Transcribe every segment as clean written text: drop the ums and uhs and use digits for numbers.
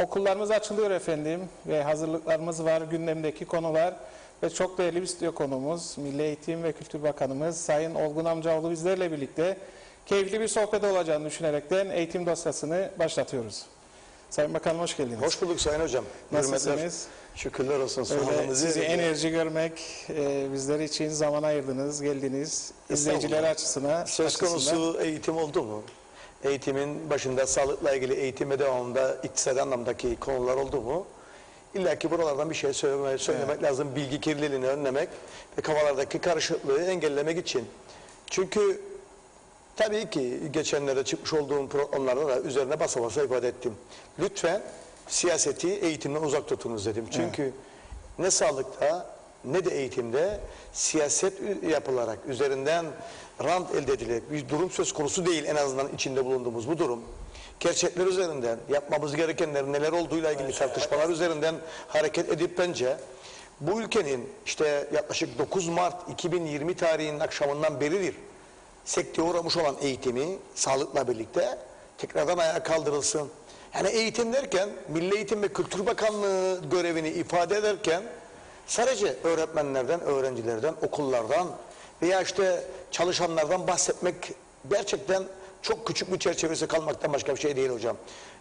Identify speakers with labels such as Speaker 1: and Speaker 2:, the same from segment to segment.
Speaker 1: Okullarımız açılıyor efendim ve hazırlıklarımız var, gündemdeki konular ve çok değerli bir stüdyo konumuz Milli Eğitim ve Kültür Bakanımız Sayın Olgun Amcaoğlu bizlerle birlikte keyifli bir sohbet olacağını düşünerekten eğitim dosyasını başlatıyoruz. Sayın Bakanım hoş geldiniz.
Speaker 2: Hoş bulduk Sayın Hocam.
Speaker 1: Nasılsınız?
Speaker 2: Şükürler olsun.
Speaker 1: Sizi enerji görmek, bizler için zaman ayırdınız, geldiniz. İzleyiciler açısından.
Speaker 2: Söz konusu eğitim oldu mu? Eğitimin başında sağlıkla ilgili eğitim ve devamında iktisadi anlamdaki konular oldu mu? İlla ki buralardan bir şey söylemek lazım. Bilgi kirliliğini önlemek ve kafalardaki karışıklığı engellemek için. Çünkü tabii ki geçenlerde çıkmış olduğum programlarda da üzerine basa basa ifade ettim. Lütfen siyaseti eğitimden uzak tutunuz dedim. Çünkü ne sağlıkta ne de eğitimde siyaset yapılarak üzerinden rant elde edilerek bir durum söz konusu değil, en azından içinde bulunduğumuz bu durum. Gerçekler üzerinden yapmamız gerekenlerin neler olduğuyla ilgili tartışmalar üzerinden hareket edip bence bu ülkenin işte yaklaşık 9 Mart 2020 tarihinin akşamından beridir sekteye uğramış olan eğitimi sağlıkla birlikte tekrardan ayağa kaldırılsın. Yani eğitim derken Milli Eğitim ve Kültür Bakanlığı görevini ifade ederken sadece öğretmenlerden, öğrencilerden, okullardan veya işte çalışanlardan bahsetmek gerçekten çok küçük bir çerçevesi kalmaktan başka bir şey değil hocam.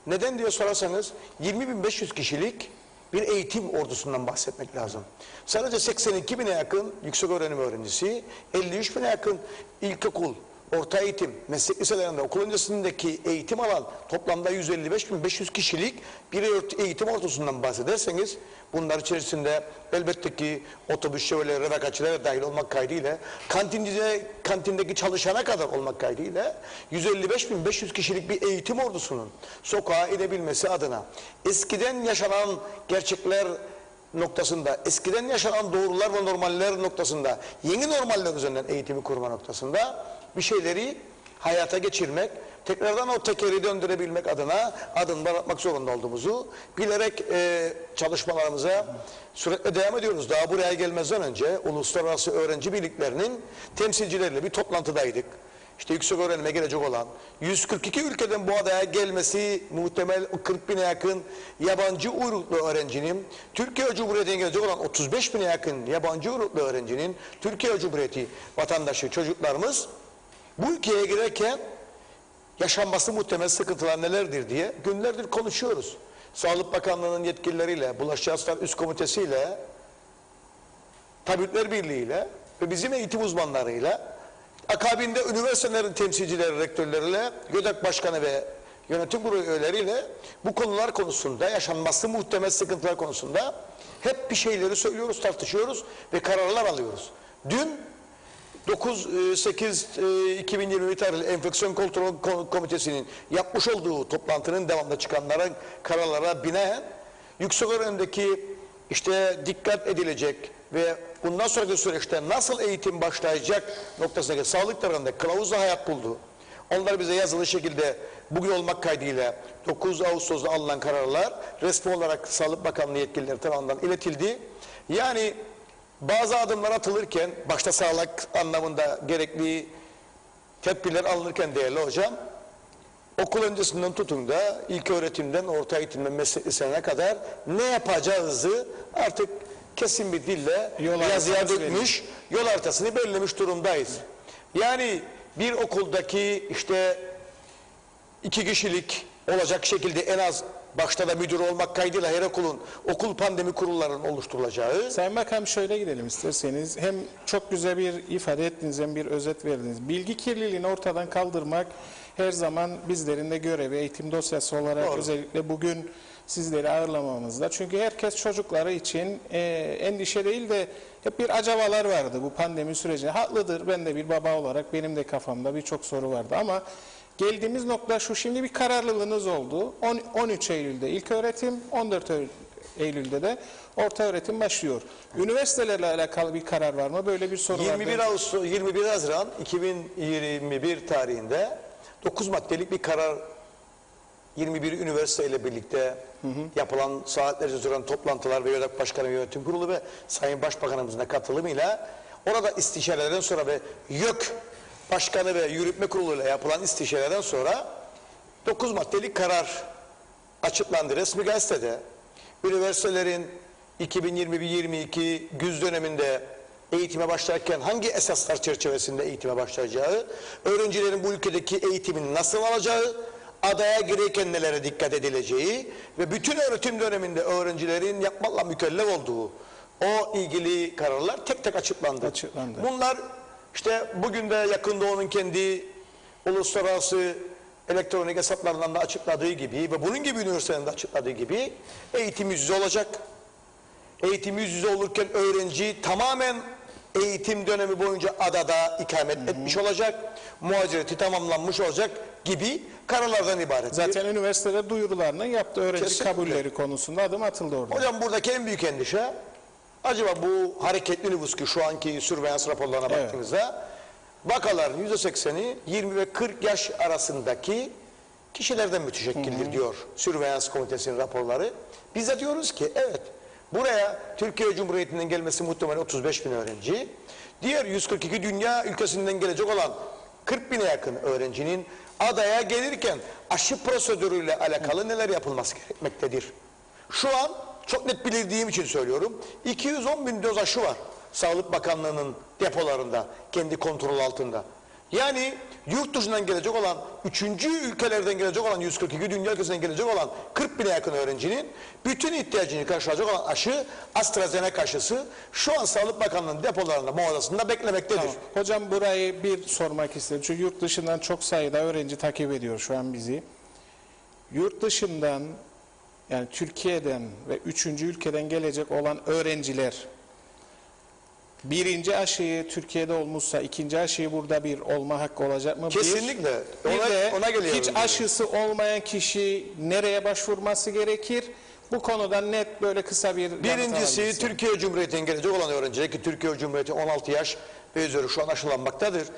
Speaker 2: Neden diye sorarsanız 20.500 kişilik bir eğitim ordusundan bahsetmek lazım. Sadece 82.000'e yakın yüksek öğrenim öğrencisi, 53.000'e yakın ilkokul, orta eğitim, meslek liselerinde okul öncesindeki eğitim alan toplamda 155.500 kişilik bir eğitim ordusundan bahsederseniz bunlar içerisinde elbette ki otobüs şoförleri, redakatçiler dahil olmak kaydıyla kantindeki çalışana kadar olmak kaydıyla 155.500 kişilik bir eğitim ordusunun sokağa inebilmesi adına eskiden yaşanan gerçekler noktasında, eskiden yaşanan doğrular ve normaller noktasında, yeni normaller üzerinden eğitimi kurma noktasında bir şeyleri hayata geçirmek, tekrardan o tekeri döndürebilmek adına adımlar atmak zorunda olduğumuzu bilerek çalışmalarımıza sürekli devam ediyoruz. Daha buraya gelmezden önce uluslararası öğrenci birliklerinin temsilcileriyle bir toplantıdaydık. İşte yüksek öğrenime gelecek olan 142 ülkeden bu adaya gelmesi muhtemel 40.000'e yakın yabancı uyruklu öğrencinin, Türkiye Cumhuriyeti'ne gelecek olan 35.000'e yakın yabancı uyruklu öğrencinin, Türkiye Cumhuriyeti vatandaşı çocuklarımız bu ülkeye girerken yaşanması muhtemel sıkıntılar nelerdir diye günlerdir konuşuyoruz. Sağlık Bakanlığı'nın yetkilileriyle, Bulaşıcı Hastalıklar Üst Komitesi'yle, Tabipler Birliği'yle ve bizim eğitim uzmanlarıyla, akabinde üniversitelerin temsilcileri, rektörleriyle, YÖDAK Başkanı ve yönetim kurulu üyeleriyle bu konular konusunda, yaşanması muhtemel sıkıntılar konusunda hep bir şeyleri söylüyoruz, tartışıyoruz ve kararlar alıyoruz. Dün 9-8-2020 tarihli Enfeksiyon Kontrol Komitesi'nin yapmış olduğu toplantının devamında çıkanlara, kararlara binaen yüksek öğrenimdeki işte dikkat edilecek ve bundan sonraki süreçte nasıl eğitim başlayacak noktasındaki sağlık tarafında kılavuzla hayat buldu. Onlar bize yazılı şekilde bugün olmak kaydıyla 9 Ağustos'ta alınan kararlar resmi olarak Sağlık Bakanlığı yetkilileri tarafından iletildi. Yani bazı adımlar atılırken, başta sağlık anlamında gerekli tedbirler alınırken değerli hocam, okul öncesinden tutun da ilk öğretimden orta eğitimden meslek liselerine kadar ne yapacağızı artık kesin bir dille yazıya dökmüş, yol haritasını belirlemiş durumdayız. Yani bir okuldaki işte 2 kişilik olacak şekilde en az başta da müdür olmak kaydıyla her okulun okul pandemi kurullarının oluşturulacağı.
Speaker 1: Sayın Bakanım şöyle gidelim isterseniz. Hem çok güzel bir ifade ettiniz hem bir özet verdiniz. Bilgi kirliliğini ortadan kaldırmak her zaman bizlerin de görevi, eğitim dosyası olarak
Speaker 2: doğru.
Speaker 1: Özellikle bugün sizleri ağırlamamızda. Çünkü herkes çocukları için endişe değil de hep bir acabalar vardı bu pandemi sürecinde. Haklıdır, ben de bir baba olarak benim de kafamda birçok soru vardı ama geldiğimiz nokta şu, şimdi bir kararlılığınız oldu. 13 Eylül'de ilköğretim, 14 Eylül'de de orta öğretim başlıyor. Üniversitelerle alakalı bir karar var mı? Böyle bir soru var.
Speaker 2: 21 Haziran 2021 tarihinde 9 maddelik bir karar 21 üniversiteyle birlikte yapılan saatlerce süren toplantılar ve YÖDAK Başkanı Yönetim Kurulu ve Sayın Başbakanımızın da katılımıyla orada istişarelerden sonra ve YÖK Başkanı ve Yürütme Kurulu ile yapılan istişareden sonra 9 maddelik karar açıklandı resmi gazetede. Üniversitelerin 2021-22 güz döneminde eğitime başlarken hangi esaslar çerçevesinde eğitime başlayacağı, öğrencilerin bu ülkedeki eğitimini nasıl alacağı, adaya girerken nelere dikkat edileceği ve bütün öğretim döneminde öğrencilerin yapmakla mükellef olduğu o ilgili kararlar tek tek açıklandı. Bunlar işte bugün de Yakın Doğu'nun kendi uluslararası elektronik hesaplarından da açıkladığı gibi ve bunun gibi üniversitelerin de açıkladığı gibi eğitim yüz yüze olacak. Eğitim yüz yüze olurken öğrenci tamamen eğitim dönemi boyunca adada ikamet etmiş olacak, muhacireti tamamlanmış olacak gibi kararlardan ibaret.
Speaker 1: Zaten üniversiteler duyurularını yaptı, öğrenci
Speaker 2: Kesinlikle.
Speaker 1: kabulleri konusunda adım atıldı orada.
Speaker 2: Hocam buradaki en büyük endişe, acaba bu hareketli nüfus ki şu anki sürveyans raporlarına baktığınızda, vakaların %80'i 20 ve 40 yaş arasındaki kişilerden müteşekkildir diyor Sürveyans Komitesi'nin raporları. Biz de diyoruz ki evet, buraya Türkiye Cumhuriyeti'nden gelmesi muhtemelen 35 bin öğrenci, diğer 142 dünya ülkesinden gelecek olan 40 bine yakın öğrencinin adaya gelirken aşı prosedürüyle alakalı neler yapılması gerekmektedir. Şu an çok net bildiğim için söylüyorum, 210 bin doz aşı var Sağlık Bakanlığı'nın depolarında, kendi kontrol altında. Yani yurt dışından gelecek olan, 3. ülkelerden gelecek olan, 142 dünya ülkesinden gelecek olan 40 bine yakın öğrencinin bütün ihtiyacını karşılayacak olan aşı AstraZeneca aşısı şu an Sağlık Bakanlığı'nın depolarında, mağazasında beklemektedir.
Speaker 1: Tamam. Hocam burayı bir sormak istedim. Çünkü yurt dışından çok sayıda öğrenci takip ediyor şu an bizi. Yurt dışından, yani Türkiye'den ve 3. ülkeden gelecek olan öğrenciler birinci aşıyı Türkiye'de olmuşsa ikinci aşıyı burada bir olma hakkı olacak mı?
Speaker 2: Kesinlikle.
Speaker 1: Bir de
Speaker 2: ona geliyorum.
Speaker 1: hiç aşısı olmayan kişi nereye başvurması gerekir? Bu konuda net böyle kısa bir yanıt
Speaker 2: Birincisi
Speaker 1: alabilirsin.
Speaker 2: Türkiye Cumhuriyeti'nden gelecek olan öğrenciler ki Türkiye Cumhuriyeti 16 yaş ve üzeri şu an aşılanmaktadır.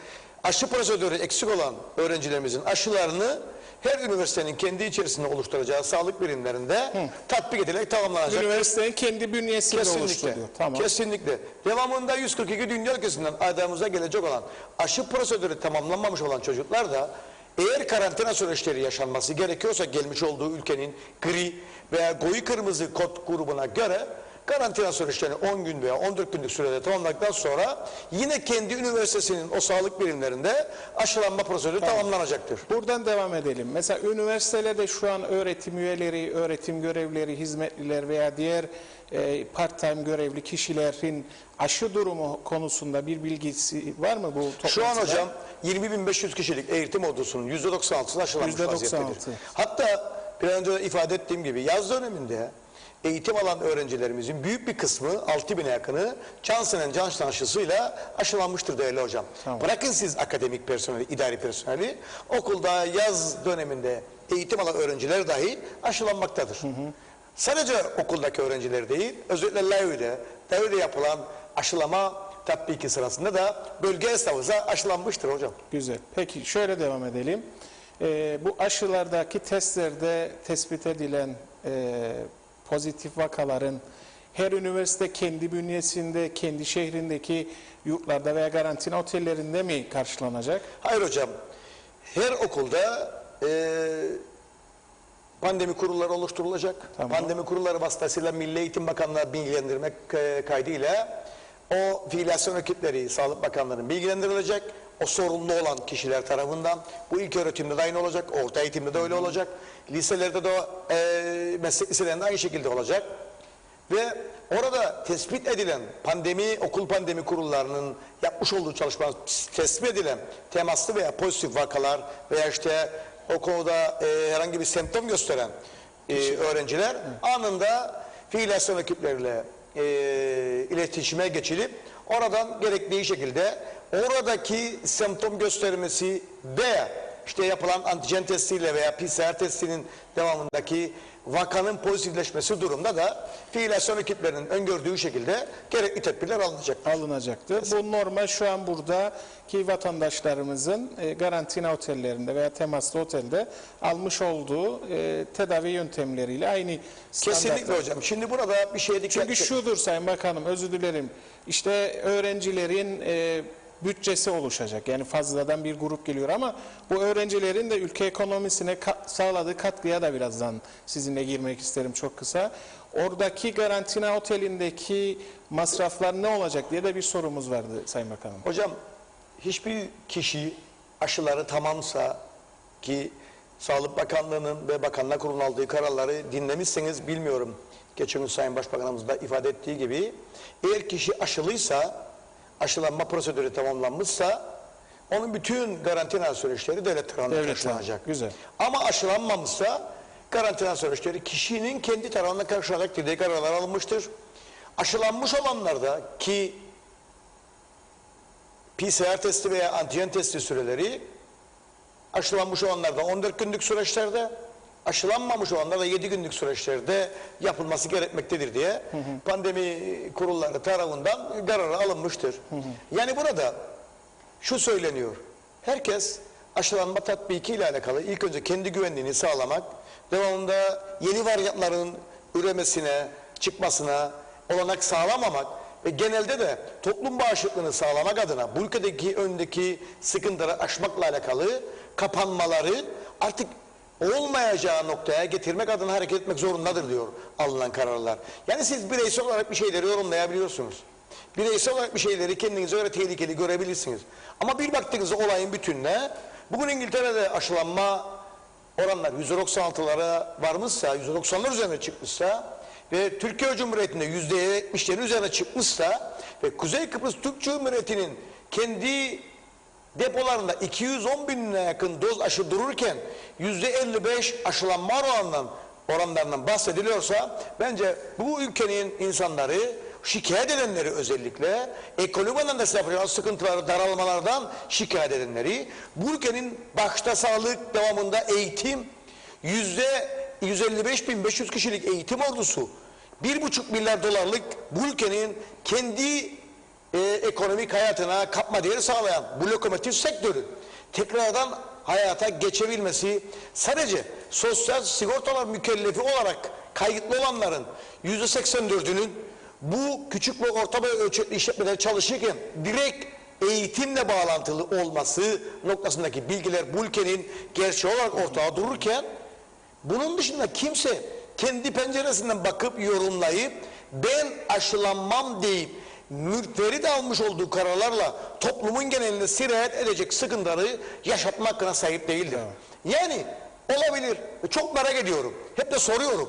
Speaker 2: Aşı prosedürü eksik olan öğrencilerimizin aşılarını her üniversitenin kendi içerisinde oluşturacağı sağlık birimlerinde tatbik edilerek tamamlanacak.
Speaker 1: Üniversitenin kendi bünyesiyle oluşturuyor. Tamam.
Speaker 2: Kesinlikle. Devamında 142 dünya ülkesinden adamıza gelecek olan aşı prosedürü tamamlanmamış olan çocuklar da eğer karantina süreçleri yaşanması gerekiyorsa gelmiş olduğu ülkenin gri veya koyu kırmızı kod grubuna göre karantina süreçlerini 10 gün veya 14 günlük sürede tamamladıktan sonra yine kendi üniversitesinin o sağlık birimlerinde aşılanma prosedürü tamamlanacaktır.
Speaker 1: Buradan devam edelim. Mesela üniversitelerde şu an öğretim üyeleri, öğretim görevlileri, hizmetliler veya diğer part-time görevli kişilerin aşı durumu konusunda bir bilgisi var mı bu toplantıda?
Speaker 2: Şu an hocam 20.500 kişilik eğitim ordusunun %96'sı aşılanmış
Speaker 1: %96.
Speaker 2: vaziyettedir. Hatta bir önce de ifade ettiğim gibi yaz döneminde eğitim alan öğrencilerimizin büyük bir kısmı 6.000'e yakını Johnson aşısıyla aşılanmıştır değerli hocam.
Speaker 1: Tamam.
Speaker 2: Bırakın siz akademik personeli, idari personeli, okulda yaz döneminde eğitim alan öğrenciler dahi aşılanmaktadır. Sadece okuldaki öğrenciler değil, özellikle LAVÜ'de yapılan aşılama tatbiki sırasında da bölge esnafıza aşılanmıştır hocam.
Speaker 1: Güzel. Peki şöyle devam edelim. Bu aşılardaki testlerde tespit edilen pozitif vakaların her üniversite kendi bünyesinde, kendi şehrindeki yurtlarda veya karantina otellerinde mi karşılanacak?
Speaker 2: Hayır hocam. Her okulda pandemi kurulları oluşturulacak.
Speaker 1: Tamam.
Speaker 2: Pandemi kurulları vasıtasıyla Milli Eğitim Bakanlığı bilgilendirmek kaydıyla o fiilasyon ekipleri Sağlık Bakanlığı'nın bilgilendirilecek. O sorumlu olan kişiler tarafından bu ilk öğretimde de aynı olacak, orta eğitimde de öyle olacak. Liselerde de meslek liselerinde aynı şekilde olacak. Ve orada tespit edilen okul pandemi kurullarının yapmış olduğu çalışma tespit edilen temaslı veya pozitif vakalar veya işte o konuda herhangi bir semptom gösteren öğrenciler anında fiilasyon ekipleriyle iletişime geçilip oradan gerektiği şekilde oradaki semptom göstermesi veya işte yapılan antijen testiyle veya PCR testinin devamındaki vakanın pozitifleşmesi durumda da fiilasyon ekiplerinin öngördüğü şekilde gerekli tedbirler
Speaker 1: alınacaktır. Bu normal şu an buradaki vatandaşlarımızın karantina otellerinde veya temaslı otelde almış olduğu tedavi yöntemleriyle aynı standartlar.
Speaker 2: Kesinlikle hocam. Şimdi burada bir şeye dikkat.
Speaker 1: Çünkü şudur Sayın Bakanım, özür dilerim. İşte öğrencilerin bütçesi oluşacak. Yani fazladan bir grup geliyor ama bu öğrencilerin de ülke ekonomisine sağladığı katkıya da birazdan sizinle girmek isterim çok kısa. Oradaki Garantina Oteli'ndeki masraflar ne olacak diye de bir sorumuz vardı Sayın Bakanım.
Speaker 2: Hocam hiçbir kişi aşıları tamamsa ki Sağlık Bakanlığı'nın ve Bakanlar Kurulu'nun aldığı kararları dinlemişseniz bilmiyorum. Geçen gün Sayın Başbakanımız da ifade ettiği gibi eğer kişi aşılıysa, aşılanma prosedürü tamamlanmışsa onun bütün garantina süreçleri devlet tarafından karşılanacak.
Speaker 1: Güzel.
Speaker 2: Ama aşılanmamışsa garantina süreçleri kişinin kendi tarafından karşılanacak dediği kararlar alınmıştır. Aşılanmış olanlarda ki PCR testi veya antijen testi süreleri aşılanmış olanlarda 14 günlük süreçlerde, aşılanmamış olanlarda 7 günlük süreçlerde yapılması gerekmektedir diye pandemi kurulları tarafından kararı alınmıştır. Yani burada şu söyleniyor. Herkes aşılanma tatbiki ile alakalı ilk önce kendi güvenliğini sağlamak, devamında yeni varyantların üremesine, çıkmasına olanak sağlamamak ve genelde de toplum bağışıklığını sağlamak adına bu ülkedeki öndeki sıkıntıları aşmakla alakalı kapanmaları artık olmayacağı noktaya getirmek adına hareket etmek zorundadır diyor alınan kararlar. Yani siz bireysel olarak bir şeyleri yorumlayabiliyorsunuz. Bireysel olarak bir şeyleri kendinize göre tehlikeli görebilirsiniz. Ama bir baktığınızda olayın bütününe, bugün İngiltere'de aşılanma oranlar %96'lara varmışsa, %90'lar üzerine çıkmışsa ve Türkiye Cumhuriyeti'nde %70'lerin üzerine çıkmışsa ve Kuzey Kıbrıs Türk Cumhuriyeti'nin kendi depolarında 210 binine yakın doz aşı dururken %55 aşılanma oranlarından bahsediliyorsa bence bu ülkenin insanları, şikayet edenleri özellikle ekonomik anlamda yapacağı sıkıntıları, daralmalardan şikayet edenleri, bu ülkenin başta sağlık devamında eğitim %155.500 kişilik eğitim ordusu 1,5 milyar dolarlık bu ülkenin kendi ekonomik hayatına katma değeri sağlayan bu lokomotif sektörü tekrardan hayata geçebilmesi sadece sosyal sigortalar mükellefi olarak kayıtlı olanların %84'ünün bu küçük ve orta boy ölçekli işletmeler çalışırken direkt eğitimle bağlantılı olması noktasındaki bilgiler bu ülkenin gerçeği olarak ortaya dururken bunun dışında kimse kendi penceresinden bakıp yorumlayıp ben aşılanmam deyip mürterit almış olduğu kararlarla toplumun genelinde sirayet edecek sıkıntıları yaşatma hakkına sahip değildir. Evet. Yani olabilir. Çok merak ediyorum. Hep de soruyorum.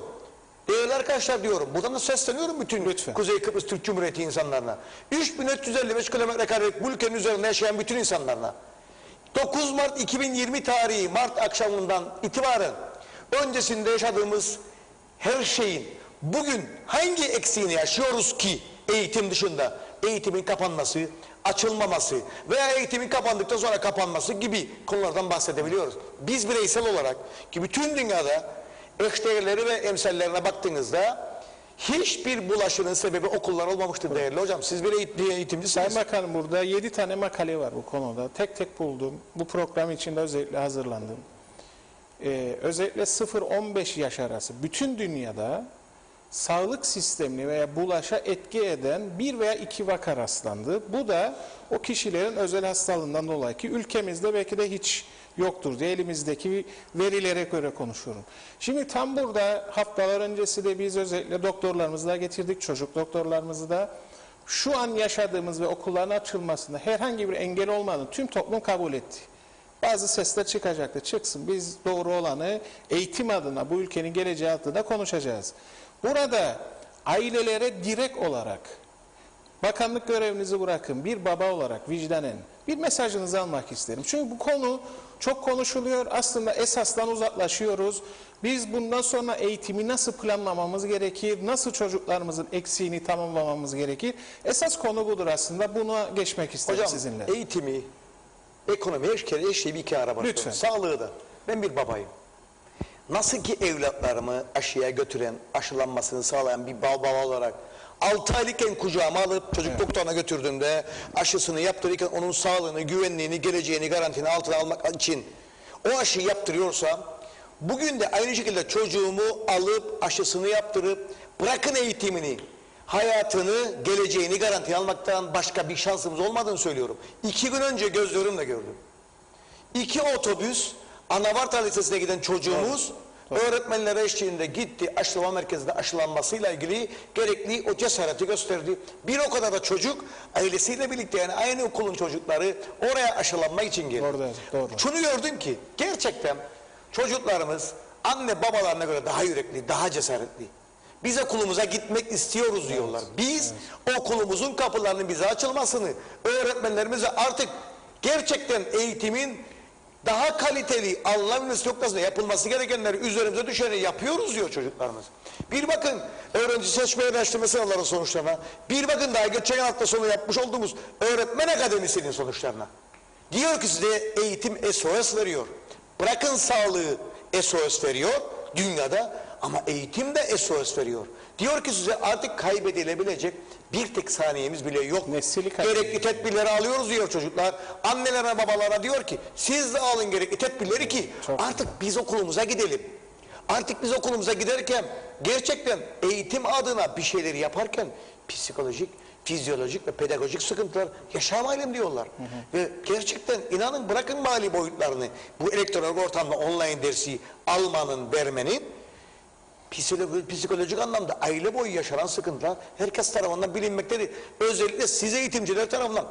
Speaker 2: Değerli arkadaşlar diyorum. Buradan da sesleniyorum bütün Kuzey Kıbrıs Türk Cumhuriyeti insanlarına. 3355 kilometre karelik bu ülkenin üzerinde yaşayan bütün insanlarına. 9 Mart 2020 tarihi Mart akşamından itibaren öncesinde yaşadığımız her şeyin bugün hangi eksiğini yaşıyoruz ki eğitim dışında eğitimin kapanması, açılmaması veya eğitimin kapandıktan sonra kapanması gibi konulardan bahsedebiliyoruz. Biz bireysel olarak ki bütün dünyada eşdeğerleri ve emsallerine baktığınızda hiçbir bulaşının sebebi okullar olmamıştır değerli hocam. Siz bir eğitimcisiniz.
Speaker 1: Sayın Bakanım burada 7 tane makale var bu konuda. Tek tek buldum. Bu program için de özellikle hazırlandım. Özellikle 0-15 yaş arası bütün dünyada sağlık sistemini veya bulaşa etki eden 1 veya 2 vaka rastlandı. Bu da o kişilerin özel hastalığından dolayı ki ülkemizde belki de hiç yoktur diye elimizdeki verilere göre konuşuyorum. Şimdi tam burada haftalar öncesi de biz özellikle doktorlarımızı da getirdik, çocuk doktorlarımızı da. Şu an yaşadığımız ve okulların açılmasında herhangi bir engel olmadığını tüm toplum kabul etti. Bazı sesler çıkacaktı, çıksın. Biz doğru olanı eğitim adına, bu ülkenin geleceği adına konuşacağız. Burada ailelere direkt olarak bakanlık görevinizi bırakın, bir baba olarak vicdanen bir mesajınızı almak isterim. Çünkü bu konu çok konuşuluyor. Aslında esasdan uzaklaşıyoruz. Biz bundan sonra eğitimi nasıl planlamamız gerekir, nasıl çocuklarımızın eksiğini tamamlamamız gerekir. Esas konu budur aslında. Buna geçmek isterim
Speaker 2: hocam,
Speaker 1: sizinle.
Speaker 2: Eğitimi, ekonomi, her şeyi bir iki araba.
Speaker 1: Lütfen.
Speaker 2: Sağlığı da. Ben bir babayım. Nasıl ki evlatlarımı aşıya götüren, aşılanmasını sağlayan bir baba olarak 6 aylıkken kucağıma alıp çocuk doktoruna götürdüğümde aşısını yaptırırken onun sağlığını, güvenliğini, geleceğini, garantini altına almak için o aşıyı yaptırıyorsam bugün de aynı şekilde çocuğumu alıp aşısını yaptırıp bırakın eğitimini hayatını, geleceğini garantiye almaktan başka bir şansımız olmadığını söylüyorum. 2 gün önce gözlerimle gördüm. 2 otobüs Anavarta Lisesi'ne giden çocuğumuz öğretmenler eşliğinde gitti, aşılama merkezinde aşılanmasıyla ilgili gerekli o cesareti gösterdi. Bir o kadar da çocuk ailesiyle birlikte, yani aynı okulun çocukları oraya aşılanmak için geldi.
Speaker 1: Doğru.
Speaker 2: Şunu gördüm ki gerçekten çocuklarımız anne babalarına göre daha yürekli, daha cesaretli. Biz okulumuza gitmek istiyoruz diyorlar. Biz okulumuzun kapılarının bize açılmasını, öğretmenlerimize artık gerçekten eğitimin daha kaliteli alınabilmesi noktasında yapılması gerekenleri üzerimize düşeni yapıyoruz diyor çocuklarımız. Bir bakın öğrenci seçme araştırma sınavları sonuçlarına, bir bakın daha geçen hafta sonu yapmış olduğumuz öğretmen akademisinin sonuçlarına. Diyor ki size eğitim SOS veriyor. Bırakın sağlığı SOS veriyor dünyada, ama eğitim de SOS veriyor. Diyor ki size artık kaybedilebilecek bir tek saniyemiz bile yok. Gerekli tedbirleri alıyoruz diyor çocuklar. Annelere babalara diyor ki siz de alın gerekli tedbirleri ki artık biz okulumuza gidelim. Artık biz okulumuza giderken gerçekten eğitim adına bir şeyleri yaparken psikolojik, fizyolojik ve pedagojik sıkıntılar yaşamayalım diyorlar. Ve gerçekten inanın, bırakın mali boyutlarını, bu elektronik ortamda online dersi almanın, vermenin psikolojik anlamda aile boyu yaşanan sıkıntılar herkes tarafından bilinmektedir. Özellikle siz eğitimciler tarafından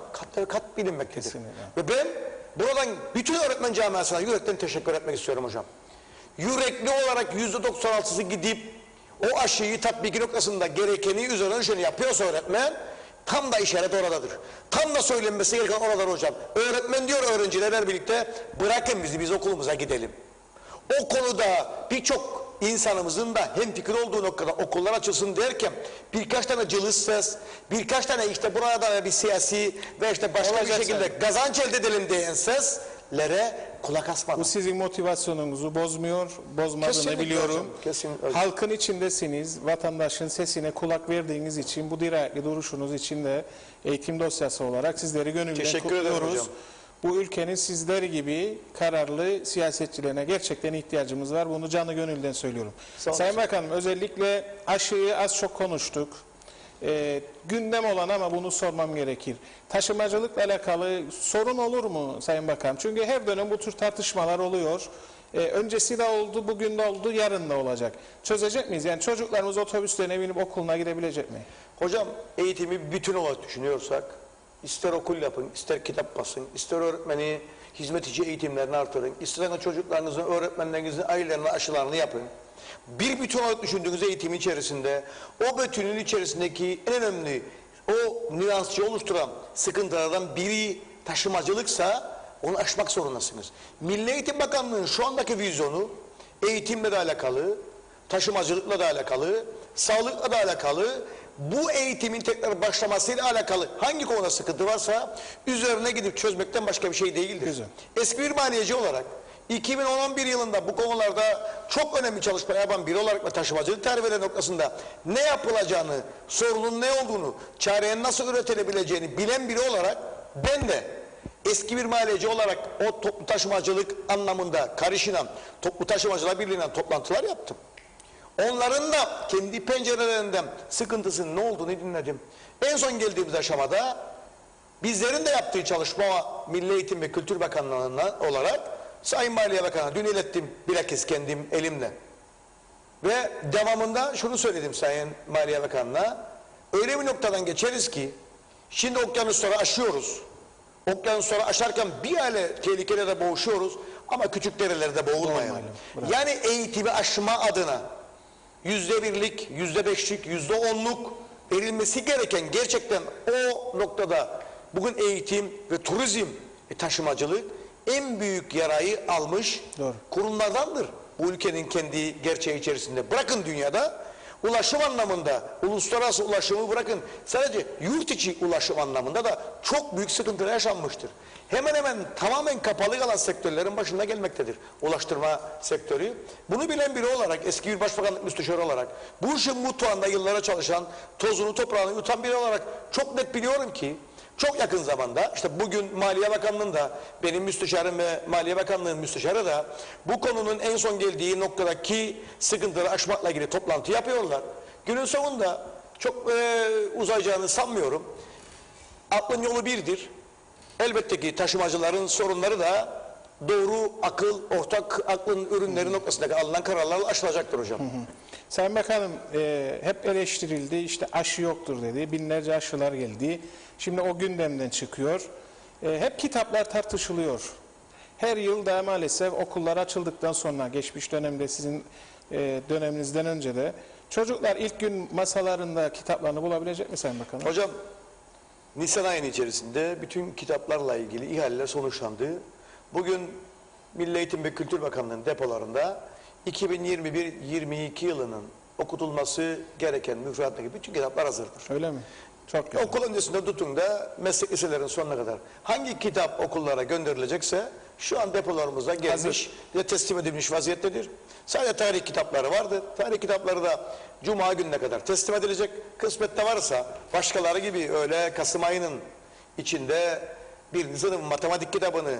Speaker 2: kat bilinmektedir. Kesinlikle. Ve ben buradan bütün öğretmen camiasına yürekten teşekkür etmek istiyorum hocam. Yürekli olarak %96'sı gidip o aşıyı tatbiki noktasında gerekeni üzerine düşeni yapıyorsa öğretmen, tam da işaret oradadır. Tam da söylenmesi gereken oradadır hocam. Öğretmen diyor öğrencilerle birlikte, bırakın bizi, biz okulumuza gidelim. O konuda birçok insanımızın da hemfikir olduğu noktada okullar açılsın derken birkaç tane cılız ses, birkaç tane işte burada bir siyasi ve işte başka bir şekilde kazanç elde edelim diyen seslere kulak asmadım.
Speaker 1: Bu sizin motivasyonunuzu bozmuyor, bozmadığını kesinlikle biliyorum. Hocam, kesinlikle. Halkın içindesiniz, vatandaşın sesine kulak verdiğiniz için, bu dirayetli duruşunuz için de eğitim dosyası olarak sizleri gönülden kutluyoruz. Bu ülkenin sizler gibi kararlı siyasetçilerine gerçekten ihtiyacımız var. Bunu canı gönülden söylüyorum. Sayın Bakanım, özellikle aşıyı az çok konuştuk. Gündem olan, ama bunu sormam gerekir. Taşımacılıkla alakalı sorun olur mu Sayın Bakan? Çünkü her dönem bu tür tartışmalar oluyor. Öncesi de oldu, bugün de oldu, yarın da olacak. Çözecek miyiz? Yani çocuklarımız otobüslerine binip okuluna gidebilecek mi?
Speaker 2: Hocam, eğitimi bütün olarak düşünüyorsak, İster okul yapın, ister kitap basın, ister öğretmeni hizmetici eğitimlerini artırın, ister çocuklarınızın, öğretmenlerinizin, ailelerine aşılarını yapın. Bir bütün olarak düşündüğünüz eğitimin içerisinde, o bütünün içerisindeki en önemli, o nüansçı oluşturan sıkıntılardan biri taşımacılıksa onu aşmak zorundasınız. Milli Eğitim Bakanlığı'nın şu andaki vizyonu eğitimle de alakalı, taşımacılıkla da alakalı, sağlıkla da alakalı, bu eğitimin tekrar başlamasıyla alakalı hangi konuda sıkıntı varsa üzerine gidip çözmekten başka bir şey değildir. Güzel. Eski bir maliyeci olarak 2011 yılında bu konularda çok önemli çalışma yapan biri olarak ve taşımacılık tarifleri noktasında ne yapılacağını, sorunun ne olduğunu, çarenin nasıl üretilebileceğini bilen biri olarak ben de eski bir maliyeci olarak o toplu taşımacılık anlamında karışılan Toplu Taşımacılar Birliği'nden toplantılar yaptım. Onların da kendi pencerelerinden sıkıntısının ne olduğunu dinledim. En son geldiğimiz aşamada bizlerin de yaptığı çalışma Milli Eğitim ve Kültür Bakanlığı'na olarak Sayın Maliye Bakanı'na dün ilettim, bilakis kendim elimle. Ve devamında şunu söyledim Sayın Maliye Bakanı'na, öyle bir noktadan geçeriz ki şimdi okyanusları aşıyoruz. Okyanusları aşarken bir aile tehlikelere boğuşuyoruz ama küçük derelerde boğulmayalım. Yani eğitimi aşma adına %1'lik, %5'lik, %10'luk verilmesi gereken gerçekten o noktada bugün eğitim ve turizm taşımacılık en büyük yarayı almış kurumlardandır. Bu ülkenin kendi gerçeği içerisinde. Bırakın dünyada ulaşım anlamında, uluslararası ulaşımı bırakın, sadece yurt içi ulaşım anlamında da çok büyük sıkıntılar yaşanmıştır. Hemen hemen tamamen kapalı kalan sektörlerin başında gelmektedir ulaştırma sektörü. Bunu bilen biri olarak, eski bir başbakanlık müsteşarı olarak, bu işin mutfağında yıllara çalışan, tozunu toprağını yutan biri olarak çok net biliyorum ki çok yakın zamanda, işte bugün Maliye Bakanlığı'nda benim müsteşarım ve Maliye Bakanlığı'nın müsteşarı da bu konunun en son geldiği noktadaki sıkıntıları aşmakla ilgili toplantı yapıyorlar. Günün sonunda çok uzayacağını sanmıyorum. Aklın yolu birdir. Elbette ki taşımacıların sorunları da doğru akıl, ortak aklın ürünleri noktasında alınan kararlarla aşılacaktır hocam.
Speaker 1: Sayın Bakanım, hep eleştirildi, işte aşı yoktur dedi, binlerce aşılar geldi. Şimdi o gündemden çıkıyor. Hep kitaplar tartışılıyor. Her yıl da maalesef okullar açıldıktan sonra, geçmiş dönemde sizin döneminizden önce de çocuklar ilk gün masalarında kitaplarını bulabilecek mi Sayın Bakanım?
Speaker 2: Hocam, Nisan ayının içerisinde bütün kitaplarla ilgili ihaleler sonuçlandı. Bugün Milli Eğitim ve Kültür Bakanlığı'nın depolarında 2021-22 yılının okutulması gereken müfredattaki bütün kitaplar hazırdır.
Speaker 1: Öyle mi? Çok güzel.
Speaker 2: Okul öncesinde tutun da meslek liselerinin sonuna kadar hangi kitap okullara gönderilecekse şu an depolarımızda gelmiş ve teslim edilmiş vaziyettedir. Sadece tarih kitapları vardı. Tarih kitapları da Cuma gününe kadar teslim edilecek. Kısmette varsa başkaları gibi öyle Kasım ayının içinde bir sınıf matematik kitabını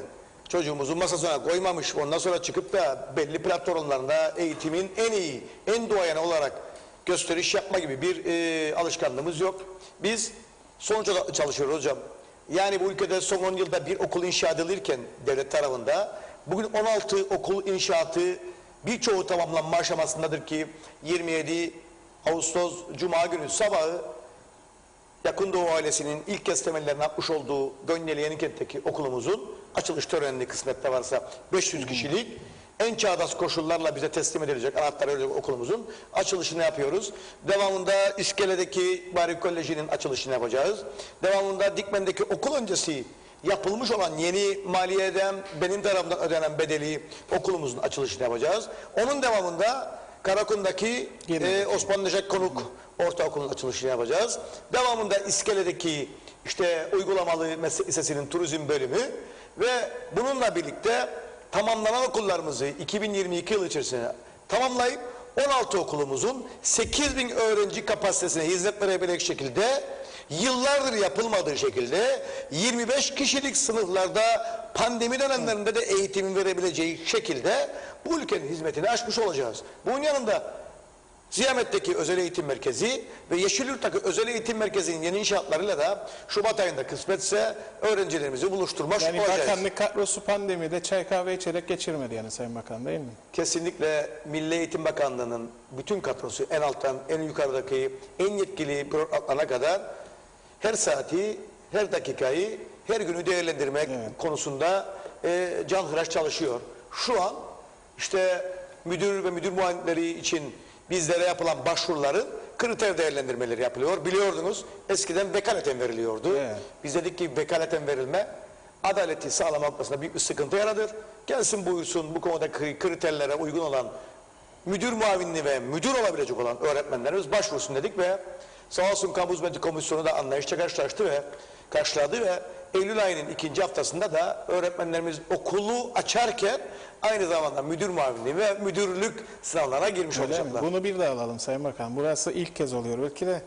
Speaker 2: çocuğumuzun masasına koymamış, ondan sonra çıkıp da belli platformlarında eğitimin en iyi, en duayen olarak gösteriş yapma gibi bir alışkanlığımız yok. Biz sonuç odaklı çalışıyoruz hocam. Yani bu ülkede son 10 yılda bir okul inşa edilirken devlet tarafında bugün 16 okul inşaatı birçoğu tamamlanma aşamasındadır ki 27 Ağustos Cuma günü sabahı Yakın Doğu ailesinin ilk kez temellerini atmış olduğu Gönyeli Yenikent'teki okulumuzun açılış törenini kısmette varsa 500 kişilik en çağdaş koşullarla bize teslim edilecek anahtarı okulumuzun açılışını yapıyoruz. Devamında İskele'deki Bari Koleji'nin açılışını yapacağız. Devamında Dikmen'deki okul öncesi yapılmış olan yeni maliyeden benim tarafımdan ödenen bedeli okulumuzun açılışını yapacağız. Onun devamında Karakun'daki Osman Necdet Konuk Ortaokulun açılışını yapacağız. Devamında İskele'deki işte uygulamalı meslek lisesinin turizm bölümü ve bununla birlikte tamamlanan okullarımızı 2022 yıl içerisinde tamamlayıp 16 okulumuzun 8.000 öğrenci kapasitesine hizmet verebilecek şekilde yıllardır yapılmadığı şekilde 25 kişilik sınıflarda pandemi dönemlerinde de eğitimin verebileceği şekilde bu ülkenin hizmetini açmış olacağız. Bunun yanında Ziyamet'teki özel eğitim merkezi ve Yeşilyurt'taki özel eğitim merkezinin yeni inşaatlarıyla da Şubat ayında kısmetse öğrencilerimizi buluşturmuş
Speaker 1: yani
Speaker 2: olacağız.
Speaker 1: bakanlık kadrosu pandemide çay kahve içerek geçirmedi yani Sayın Bakan, değil mi?
Speaker 2: Kesinlikle Milli Eğitim Bakanlığı'nın bütün kadrosu en alttan en yukarıdaki en yetkili bürokratlarına kadar her saati, her dakikayı, her günü değerlendirmek konusunda canhıraş çalışıyor. Şu an işte müdür ve müdür muavinleri için bizlere yapılan başvuruların kriter değerlendirmeleri yapılıyor. Biliyordunuz eskiden vekaleten veriliyordu. Biz dedik ki vekaleten verilme adaleti sağlamak noktasında büyük bir sıkıntı yaratır. Gelsin buyursun bu konudaki kriterlere uygun olan müdür muavinliği ve müdür olabilecek olan öğretmenlerimiz başvursun dedik ve sağ olsun Kamu Hizmeti Komisyonu da anlayışla karşıladı ve Eylül ayının 2. haftasında da öğretmenlerimiz okulu açarken aynı zamanda müdür muavinliği ve müdürlük sınavlarına girmiş olacaklar.
Speaker 1: Bunu bir daha alalım Sayın Bakan. Burası ilk kez oluyor belki de.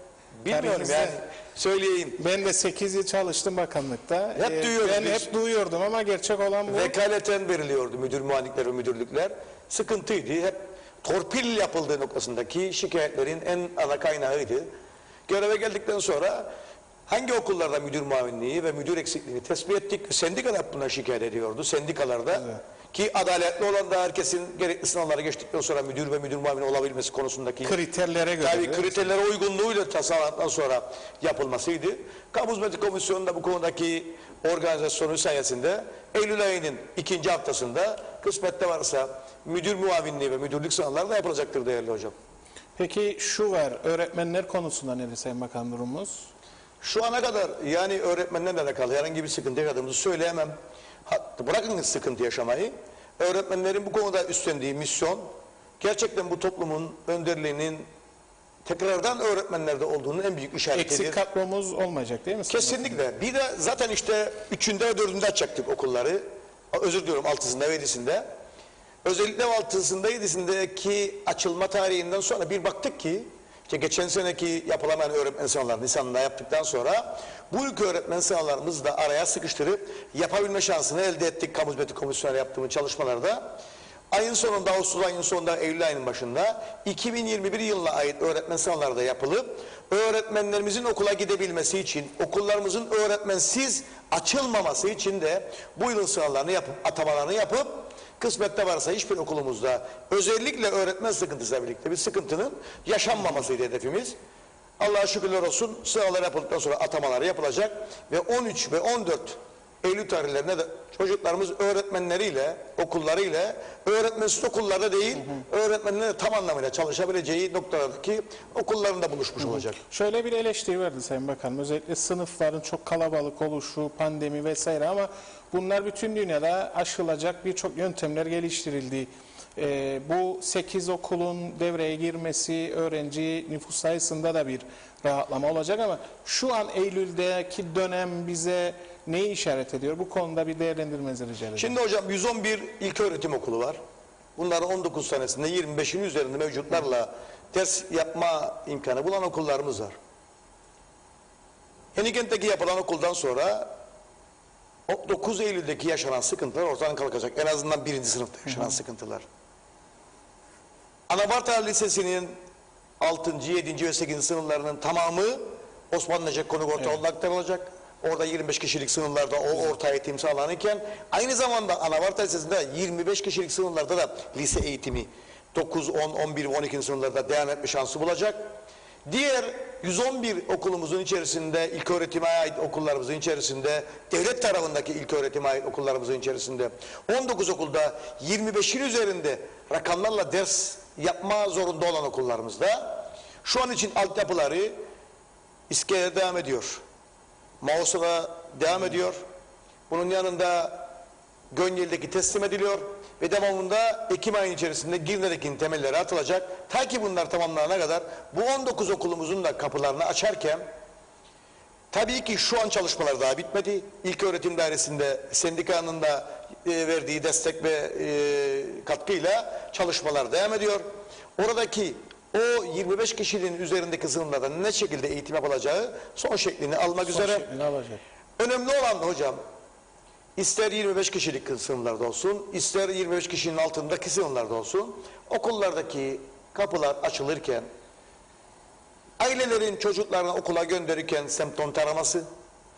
Speaker 2: Bilmiyorum yani söyleyeyim.
Speaker 1: Ben de 8 yıl çalıştım bakanlıkta.
Speaker 2: Hep duyuyoruz
Speaker 1: Ben
Speaker 2: biz.
Speaker 1: hep duyuyordum ama gerçek olan bu.
Speaker 2: Vekaleten veriliyordu müdür muavinlikler ve müdürlükler. Sıkıntıydı. Hep torpil yapıldığı noktasındaki şikayetlerin en ana kaynağıydı. Göreve geldikten sonra hangi okullarda müdür muavinliği ve müdür eksikliğini tespit ettik. Sendikalar bundan şikayet ediyordu. Sendikalarda ki adaletli olan da herkesin gerekli sınavları geçtikten sonra müdür ve müdür muavini olabilmesi konusundaki
Speaker 1: kriterlere göre.
Speaker 2: tabii kriterlere uygunluğuyla tasarlandıktan sonra yapılmasıydı. Kamu Hizmeti Komisyonu da bu konudaki organizasyonu sayesinde Eylül ayının 2. haftasında kısmette varsa müdür muavinliği ve müdürlük sınavları da yapılacaktır değerli hocam.
Speaker 1: Peki şu var, öğretmenler konusunda nedir Sayın Bakan durumumuz?
Speaker 2: Şu ana kadar yani öğretmenlerle alakalı herhangi bir sıkıntı yaşadığımızı söyleyemem. Bırakın sıkıntı yaşamayı. Öğretmenlerin bu konuda üstlendiği misyon gerçekten bu toplumun önderliğinin tekrardan öğretmenlerde olduğunun en büyük işaretidir.
Speaker 1: Eksik kadromuz olmayacak değil mi?
Speaker 2: Kesinlikle. Bir de zaten işte 3'ünde ve 4'ünde açacaktık okulları. Özür diliyorum 6'sında ve 7'sinde. Özellikle 6'sında 7'sindeki açılma tarihinden sonra bir baktık ki işte geçen seneki yapılamayan öğretmen sınavları Nisan'da yaptıktan sonra bu ülke öğretmen sınavlarımızı da araya sıkıştırıp yapabilme şansını elde ettik. Kamu Hizmeti Komisyonu'na yaptığımız çalışmalarda ayın sonunda, Ağustos ayının sonunda, Eylül ayının başında 2021 yılına ait öğretmen sınavları da yapılıp öğretmenlerimizin okula gidebilmesi için, okullarımızın öğretmensiz açılmaması için de bu yılın sınavlarını yapıp, atamalarını yapıp kısmette varsa hiçbir okulumuzda özellikle öğretmen sıkıntısıyla birlikte bir sıkıntının yaşanmamasıydı hedefimiz. Allah'a şükürler olsun, sınavlar yapıldıktan sonra atamaları yapılacak ve 13 ve 14 Eylül tarihlerine de çocuklarımız öğretmenleriyle, okullarıyla, öğretmensiz okullarda değil, öğretmenlerle tam anlamıyla çalışabileceği noktalardaki okullarında buluşmuş olacak.
Speaker 1: Şöyle bir eleştiri verdi Sayın Bakanım. Özellikle sınıfların çok kalabalık oluşu, pandemi vesaire, ama bunlar bütün dünyada aşılacak birçok yöntemler geliştirildi. Bu 8 okulun devreye girmesi öğrenci nüfus sayısında da bir rahatlama olacak, ama şu an Eylül'deki dönem bize neyi işaret ediyor? Bu konuda bir değerlendirmenizi rica ederim.
Speaker 2: Şimdi hocam 111 ilköğretim okulu var. Bunların 19 tanesinde 25'in üzerinde mevcutlarla ders yapma imkanı bulan okullarımız var. Yenikent'teki yapılan okuldan sonra 9 Eylül'deki yaşanan sıkıntılar ortadan kalkacak. En azından 1. sınıfta yaşanan sıkıntılar. Anabarta Lisesi'nin 6. 7. ve 8. sınıflarının tamamı Osman Necip Konuk Ortaokulu'na aktarılacak. Orada 25 kişilik sınıflarda o orta eğitim sağlanırken aynı zamanda Anabarta Lisesi'nde 25 kişilik sınıflarda da lise eğitimi 9, 10, 11 ve 12. sınıflarda devam etme şansı bulacak. Diğer 111 okulumuzun içerisinde, ilköğretime ait okullarımızın içerisinde, devlet tarafındaki ilköğretime ait okullarımızın içerisinde 19 okulda 25'in üzerinde rakamlarla ders yapma zorunda olan okullarımızda şu an için altyapıları İskele'de devam ediyor. Mausur'a devam ediyor. Bunun yanında Gönyeli'deki teslim ediliyor ve devamında Ekim ayının içerisinde Girne'deki temelleri atılacak. Ta ki bunlar tamamlanana kadar bu 19 okulumuzun da kapılarını açarken tabii ki şu an çalışmalar daha bitmedi. İlköğretim Dairesi'nde sendikanın da verdiği destek ve katkıyla çalışmalar devam ediyor. Oradaki o 25 kişinin üzerindeki sınıflarda ne şekilde eğitim yapılacağı son şeklini almak üzere. Önemli olan hocam, ister 25 kişilik sınıflarda olsun, ister 25 kişinin altındaki sınıflarda olsun, okullardaki kapılar açılırken, ailelerin çocuklarını okula gönderirken semptom taraması,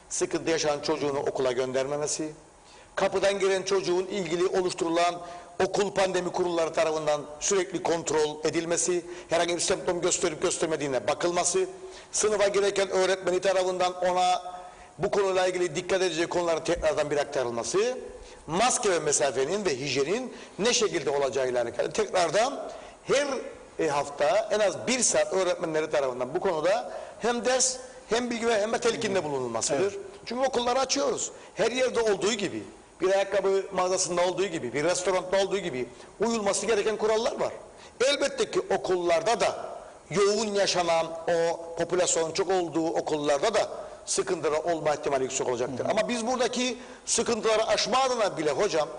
Speaker 2: sıkıntı yaşayan çocuğunu okula göndermemesi, kapıdan giren çocuğun ilgili oluşturulan okul pandemi kurulları tarafından sürekli kontrol edilmesi, herhangi bir semptom gösterip göstermediğine bakılması, sınıfa girerken öğretmeni tarafından ona bu konuyla ilgili dikkat edeceği konuların tekrardan bir aktarılması, maske ve mesafenin ve hijyenin ne şekilde olacağıyla alakalı tekrardan her hafta en az 1 saat öğretmenleri tarafından bu konuda hem ders hem bilgi ve hem de telkinde bulunulmasıdır. Evet. Çünkü okulları açıyoruz. Her yerde olduğu gibi, bir ayakkabı mağazasında olduğu gibi, bir restoranda olduğu gibi uyulması gereken kurallar var. Elbette ki okullarda da yoğun yaşanan o popülasyonun çok olduğu okullarda da sıkıntılar olma ihtimali yüksek olacaktır. Ama biz buradaki sıkıntıları aşma adına bile hocam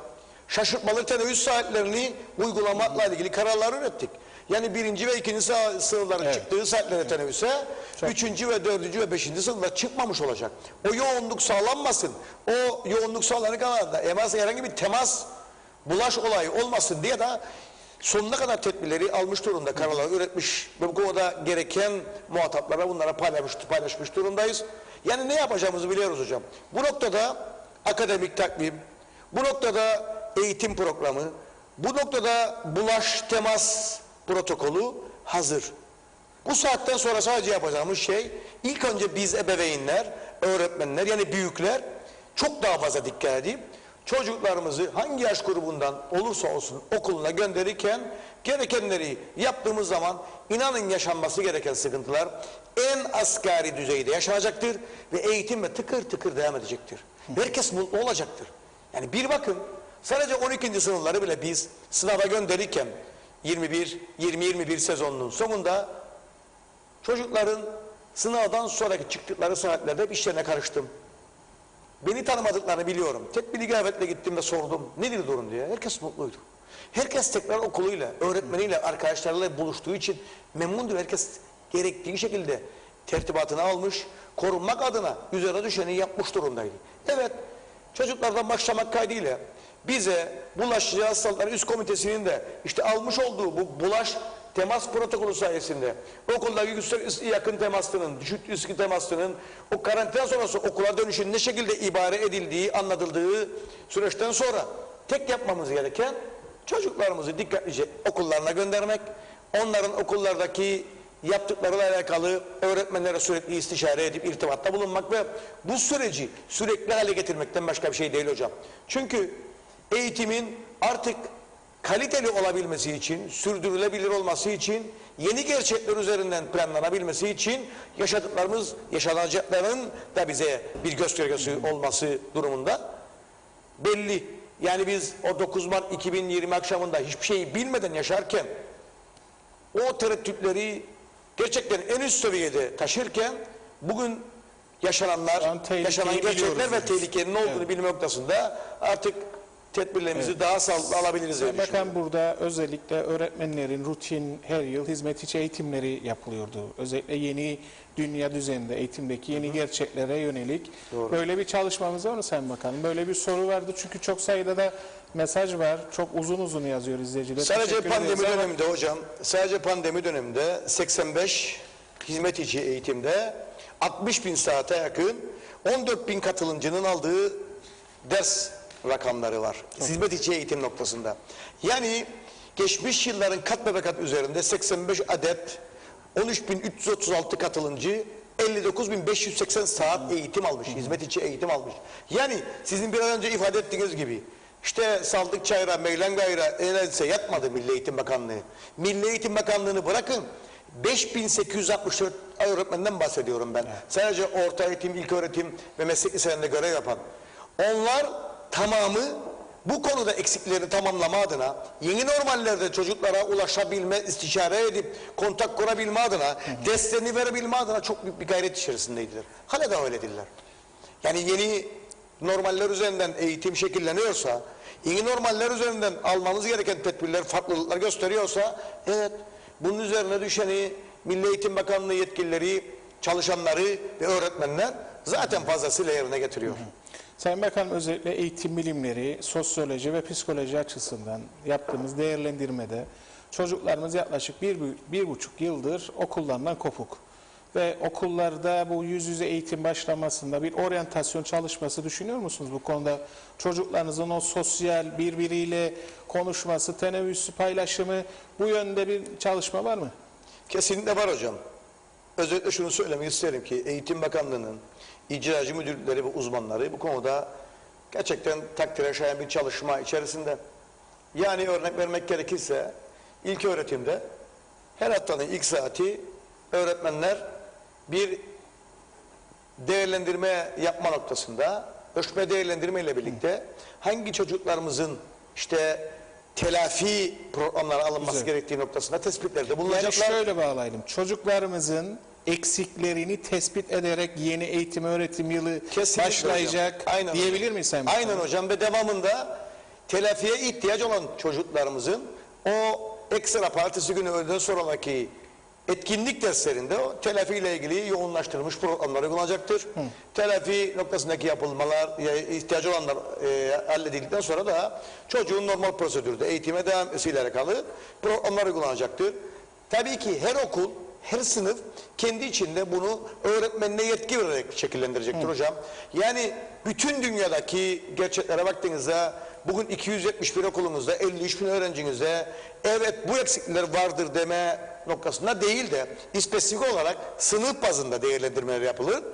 Speaker 2: şaşırtmalı teneffüs saatlerini uygulamakla ilgili kararlar ürettik. Yani 1. ve 2. sınıfların çıktığı saatlere teneffüse 3. ve 4. ve 5. sınıflar çıkmamış olacak. O yoğunluk sağlanmasın. O yoğunluk sağlanır kanalında herhangi bir temas, bulaş olayı olmasın diye de sonuna kadar tedbirleri almış durumda, kararlar üretmiş ve bu konuda gereken muhataplara bunlara paylaşmış durumdayız. Yani ne yapacağımızı biliyoruz hocam. Bu noktada akademik takvim, bu noktada eğitim programı, bu noktada bulaş temas protokolü hazır. Bu saatten sonra sadece yapacağımız şey ilk önce biz ebeveynler, öğretmenler yani büyükler çok daha fazla dikkat edip çocuklarımızı hangi yaş grubundan olursa olsun okuluna gönderirken gerekenleri yaptığımız zaman inanın yaşanması gereken sıkıntılar en asgari düzeyde yaşanacaktır ve eğitim ve tıkır tıkır devam edecektir. Herkes mutlu olacaktır. Yani bir bakın sadece 12. sınıfları bile biz sınava gönderirken 20-21 sezonunun sonunda çocukların sınavdan sonraki çıktıkları saatlerde işlerine karıştım. Beni tanımadıklarını biliyorum. Tek bir ligavetle gittim ve sordum. Nedir durum diye. Herkes mutluydu. Herkes tekrar okuluyla, öğretmeniyle, arkadaşlarıyla buluştuğu için memnundur. Herkes gerektiği şekilde tertibatını almış, korunmak adına üzerine düşeni yapmış durumdaydı. Evet, çocuklardan başlamak kaydıyla bize bulaşıcı hastalıklar üst komitesinin de işte almış olduğu bu bulaş temas protokolü sayesinde okuldaki yakın temasının, düşük riskli temasının o karantina sonrası okula dönüşün ne şekilde ibare edildiği, anlatıldığı süreçten sonra tek yapmamız gereken çocuklarımızı dikkatlice okullarına göndermek, onların okullardaki yaptıklarıyla alakalı öğretmenlere sürekli istişare edip irtibatta bulunmak ve bu süreci sürekli hale getirmekten başka bir şey değil hocam. Çünkü eğitimin artık kaliteli olabilmesi için, sürdürülebilir olması için, yeni gerçekler üzerinden planlanabilmesi için yaşadıklarımız, yaşanacakların da bize bir göstergesi olması durumunda belli. Yani biz o 9 Mart 2020 akşamında hiçbir şeyi bilmeden yaşarken o tereddütleri gerçekten en üst seviyede taşırken bugün yaşananlar, yaşanan gerçekler ve tehlikenin ne olduğunu bilme noktasında artık tedbirlerimizi daha sağlıklı alabiliriz.
Speaker 1: Bakan burada özellikle öğretmenlerin rutin her yıl hizmet içi eğitimleri yapılıyordu. Özellikle yeni dünya düzeninde eğitimdeki yeni gerçeklere yönelik böyle bir çalışmamız var mı Sayın Bakanım? Böyle bir soru vardı çünkü çok sayıda da mesaj var. Çok uzun uzun yazıyor izleyiciler.
Speaker 2: Sadece pandemi döneminde hocam, sadece pandemi döneminde 85 hizmet içi eğitimde 60.000 saate yakın 14.000 katılımcının aldığı ders rakamları var. Hizmet içi eğitim noktasında. Yani geçmiş yılların kat be kat üzerinde 85 adet 13.336 katılımcı 59.580 saat eğitim almış. Hizmet içi eğitim almış. Yani sizin bir an önce ifade ettiğiniz gibi işte saldık çayra, meylen gayra, eğlense yatmadı Milli Eğitim Bakanlığı. Milli Eğitim Bakanlığı'nı bırakın 5.864 öğretmenden bahsediyorum ben. Evet. Sadece orta eğitim, ilköğretim ve meslek liselerinde görev yapan. Onlar tamamı bu konuda eksiklerini tamamlama adına yeni normallerde çocuklara ulaşabilme, istişare edip kontak kurabilme adına, desteğini verebilme adına çok büyük bir gayret içerisindeydiler. Hala da öyledirler. Yani yeni normaller üzerinden eğitim şekilleniyorsa, yeni normaller üzerinden almamız gereken tedbirler, farklılıklar gösteriyorsa, evet, bunun üzerine düşeni Milli Eğitim Bakanlığı yetkilileri, çalışanları ve öğretmenler zaten fazlasıyla yerine getiriyor.
Speaker 1: Sayın Bakanım özellikle eğitim bilimleri, sosyoloji ve psikoloji açısından yaptığımız değerlendirmede çocuklarımız yaklaşık bir buçuk yıldır okullarından kopuk. Ve okullarda bu yüz yüze eğitim başlamasında bir oryantasyon çalışması düşünüyor musunuz bu konuda? Çocuklarınızın o sosyal birbiriyle konuşması, teneffüsü paylaşımı bu yönde bir çalışma var mı?
Speaker 2: Kesinlikle var hocam. Özellikle şunu söylemek isterim ki Eğitim Bakanlığı'nın icracı müdürleri ve uzmanları bu konuda gerçekten takdire şayan bir çalışma içerisinde. Yani örnek vermek gerekirse ilk öğretimde her haftanın ilk saati öğretmenler bir değerlendirme yapma noktasında ölçme değerlendirme ile birlikte hangi çocuklarımızın işte telafi programları alınması gerektiği noktasında tespitlerde bulunacaklar.
Speaker 1: Yani şöyle bağlayalım. Çocuklarımızın eksiklerini tespit ederek yeni eğitim öğretim yılı kesinlikle başlayacak hocam. Diyebilir miyiz Sayın Bakanım?
Speaker 2: Aynen hocam ve devamında telafiye ihtiyacı olan çocuklarımızın o ekstra partisi günü öğleden sonraki etkinlik derslerinde o telafi ile ilgili yoğunlaştırılmış programlar uygulanacaktır. Telafi noktasındaki yapılmalar, ihtiyacı olanlar halledildikten sonra da çocuğun normal prosedürde eğitime devam etmesiyle alakalı programlar uygulanacaktır. Tabii ki her okul, her sınıf kendi içinde bunu öğretmenine yetki vererek şekillendirecektir hocam. Yani bütün dünyadaki gerçeklere baktığınızda bugün 271 okulumuzda 53.000 öğrencinizde evet bu eksiklikler vardır deme noktasında değil de spesifik olarak sınıf bazında değerlendirmeler yapılır.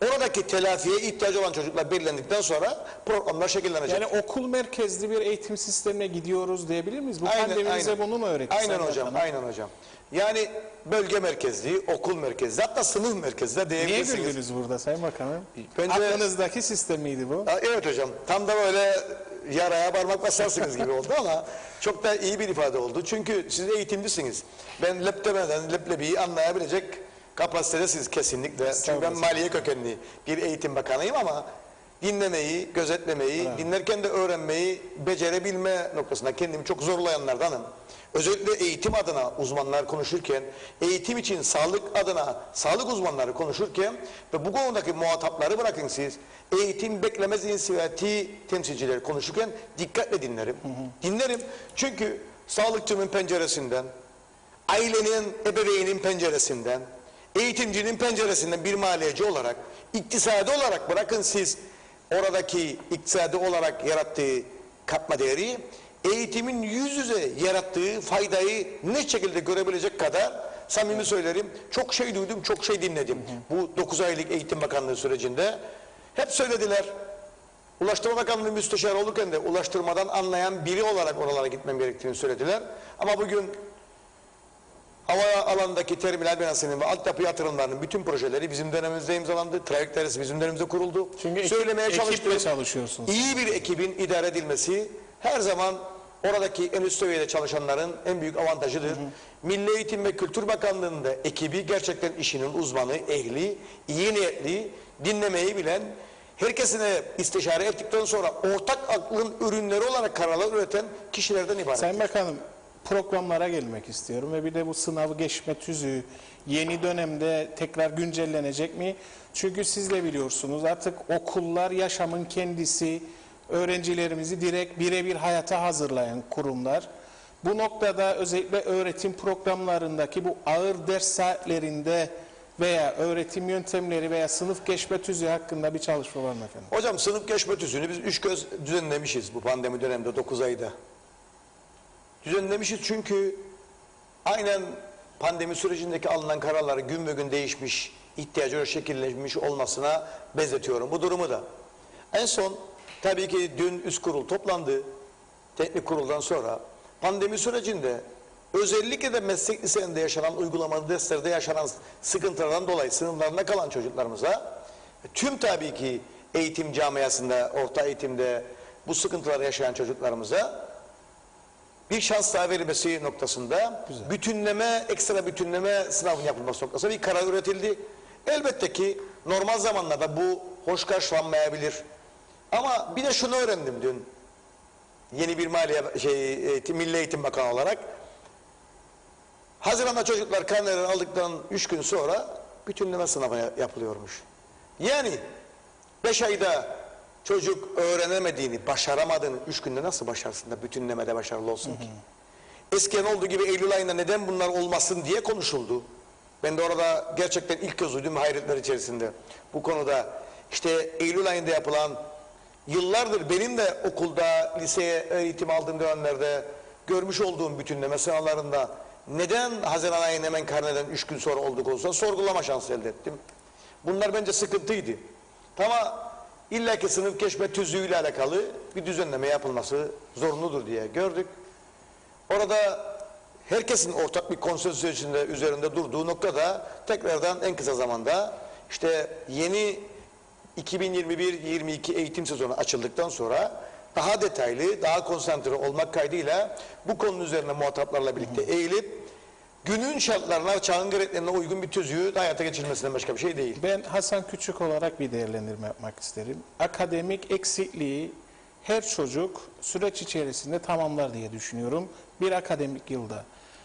Speaker 2: Oradaki telafiye ihtiyacı olan çocuklar belirlendikten sonra programlar şekillenecek.
Speaker 1: Yani okul merkezli bir eğitim sistemine gidiyoruz diyebilir miyiz? Bu pandemi bize bunu mu öğretti?
Speaker 2: Aynen hocam, aynen hocam. Yani bölge merkezli, okul merkezli, hatta sınıf merkezli diyebilirsiniz.
Speaker 1: Niye güldünüz burada Sayın Bakanım? Aklınızdaki sistem miydi bu?
Speaker 2: Evet hocam, tam da böyle yaraya parmak basarsınız gibi oldu ama çok da iyi bir ifade oldu. Çünkü siz eğitimcisiniz. Ben lep demeden leblebiyi anlayabilecek kapasitedesiniz kesinlikle. Çünkü ben maliye kökenli bir eğitim bakanıyım ama dinlemeyi, gözetlemeyi, dinlerken de öğrenmeyi becerebilme noktasında kendimi çok zorlayanlardanım. Özellikle eğitim adına uzmanlar konuşurken, eğitim için sağlık adına sağlık uzmanları konuşurken ve bu konudaki muhatapları bırakın siz, eğitim beklemez inisiyatifi temsilcileri konuşurken dikkatle dinlerim. Dinlerim çünkü sağlıkçının penceresinden, ailenin, ebeveynin penceresinden, eğitimcinin penceresinden bir maliyeci olarak, iktisadi olarak bırakın siz oradaki iktisadi olarak yarattığı katma değeri, eğitimin yüz yüze yarattığı faydayı ne şekilde görebilecek kadar samimi söylerim. Çok şey duydum, çok şey dinledim. Bu 9 aylık Eğitim Bakanlığı sürecinde hep söylediler. Ulaştırma Bakanlığı müsteşarı olurken de ulaştırmadan anlayan biri olarak oralara gitmem gerektiğini söylediler. Ama bugün hava alanındaki terminal binasının ve altyapı yatırımlarının bütün projeleri bizim dönemimizde imzalandı. Trafik dairesi bizim dönemimizde kuruldu.
Speaker 1: Çünkü
Speaker 2: söylemeye
Speaker 1: ekiple
Speaker 2: çalıştığım iyi bir ekibin idare edilmesi her zaman oradaki en üst seviyede çalışanların en büyük avantajıdır. Milli Eğitim ve Kültür Bakanlığı'nda ekibi gerçekten işinin uzmanı, ehli, iyi niyetli, dinlemeyi bilen, herkesine istişare ettikten sonra ortak aklın ürünleri olarak kararlar üreten kişilerden ibaret.
Speaker 1: Sayın Bakanım, programlara gelmek istiyorum ve bir de bu sınavı geçme tüzüğü yeni dönemde tekrar güncellenecek mi? Çünkü siz de biliyorsunuz artık okullar yaşamın kendisi, öğrencilerimizi direkt birebir hayata hazırlayan kurumlar. Bu noktada özellikle öğretim programlarındaki bu ağır ders saatlerinde veya öğretim yöntemleri veya sınıf geçme tüzüğü hakkında bir çalışma var mı efendim?
Speaker 2: Hocam sınıf geçme tüzüğünü biz 3 kez düzenlemişiz bu pandemi döneminde 9 ayda. Düzenlemişiz çünkü aynen pandemi sürecindeki alınan kararları gün be gün değişmiş, ihtiyacı göre şekillenmiş olmasına benzetiyorum bu durumu da. En son tabii ki dün üst kurul toplandı, teknik kuruldan sonra pandemi sürecinde özellikle de meslek liselerinde yaşanan uygulamalı derslerde yaşanan sıkıntılardan dolayı sınıflarında kalan çocuklarımıza tüm tabii ki eğitim camiasında, orta eğitimde bu sıkıntıları yaşayan çocuklarımıza bir şans daha verilmesi noktasında bütünleme, ekstra bütünleme sınavının yapılması noktasında bir karar üretildi. Elbette ki normal zamanlarda bu hoş karşılanmayabilir. Ama bir de şunu öğrendim dün. Yeni bir Milli Eğitim Bakanı olarak. Haziran'da çocuklar karnelerini aldıktan 3 gün sonra bütünleme sınavı yapılıyormuş. Yani 5 ayda çocuk öğrenemediğini, başaramadığını 3 günde nasıl başarsın da bütünlemede başarılı olsun ki? Eskiden olduğu gibi Eylül ayında neden bunlar olmasın diye konuşuldu. Ben de orada gerçekten ilk kez duydum hayretler içerisinde. Bu konuda işte Eylül ayında yapılan yıllardır benim de okulda, liseye eğitim aldığım dönemlerde görmüş olduğum bütünleme sınavlarında neden Haziran ayının hemen karneden 3 gün sonra olduğu konusunda sorgulama şansı elde ettim. Bunlar bence sıkıntıydı. Ama illaki sınıf geçme tüzüğüyle alakalı bir düzenleme yapılması zorunludur diye gördük. Orada herkesin ortak bir konsensüs içinde üzerinde durduğu noktada tekrardan en kısa zamanda işte yeni 2021-22 eğitim sezonu açıldıktan sonra daha detaylı, daha konsantre olmak kaydıyla bu konunun üzerine muhataplarla birlikte eğilip günün şartlarına, çağın gereklerine uygun bir tüzüğü hayata geçirmesinden başka bir şey değil.
Speaker 1: Ben Hasan Küçük olarak bir değerlendirme yapmak isterim. Akademik eksikliği her çocuk süreç içerisinde tamamlar diye düşünüyorum bir akademik yılda.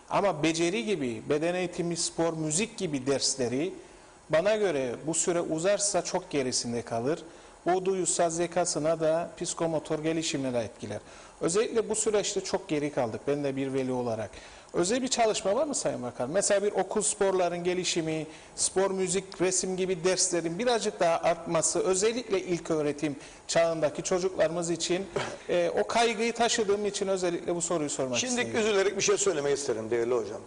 Speaker 1: Ama beceri gibi, beden eğitimi, spor, müzik gibi dersleri bana göre bu süre uzarsa çok gerisinde kalır. O duyusal zekasına da psikomotor gelişimine de etkiler. Özellikle bu süreçte çok geri kaldık. Ben de bir veli olarak. Özel bir çalışma var mı Sayın Bakan? Mesela bir okul sporların gelişimi, spor, müzik, resim gibi derslerin birazcık daha artması, özellikle ilköğretim çağındaki çocuklarımız için o kaygıyı taşıdığım için özellikle bu soruyu sormak istiyorum.
Speaker 2: Şimdi üzülerek bir şey söylemek isterim değerli hocam.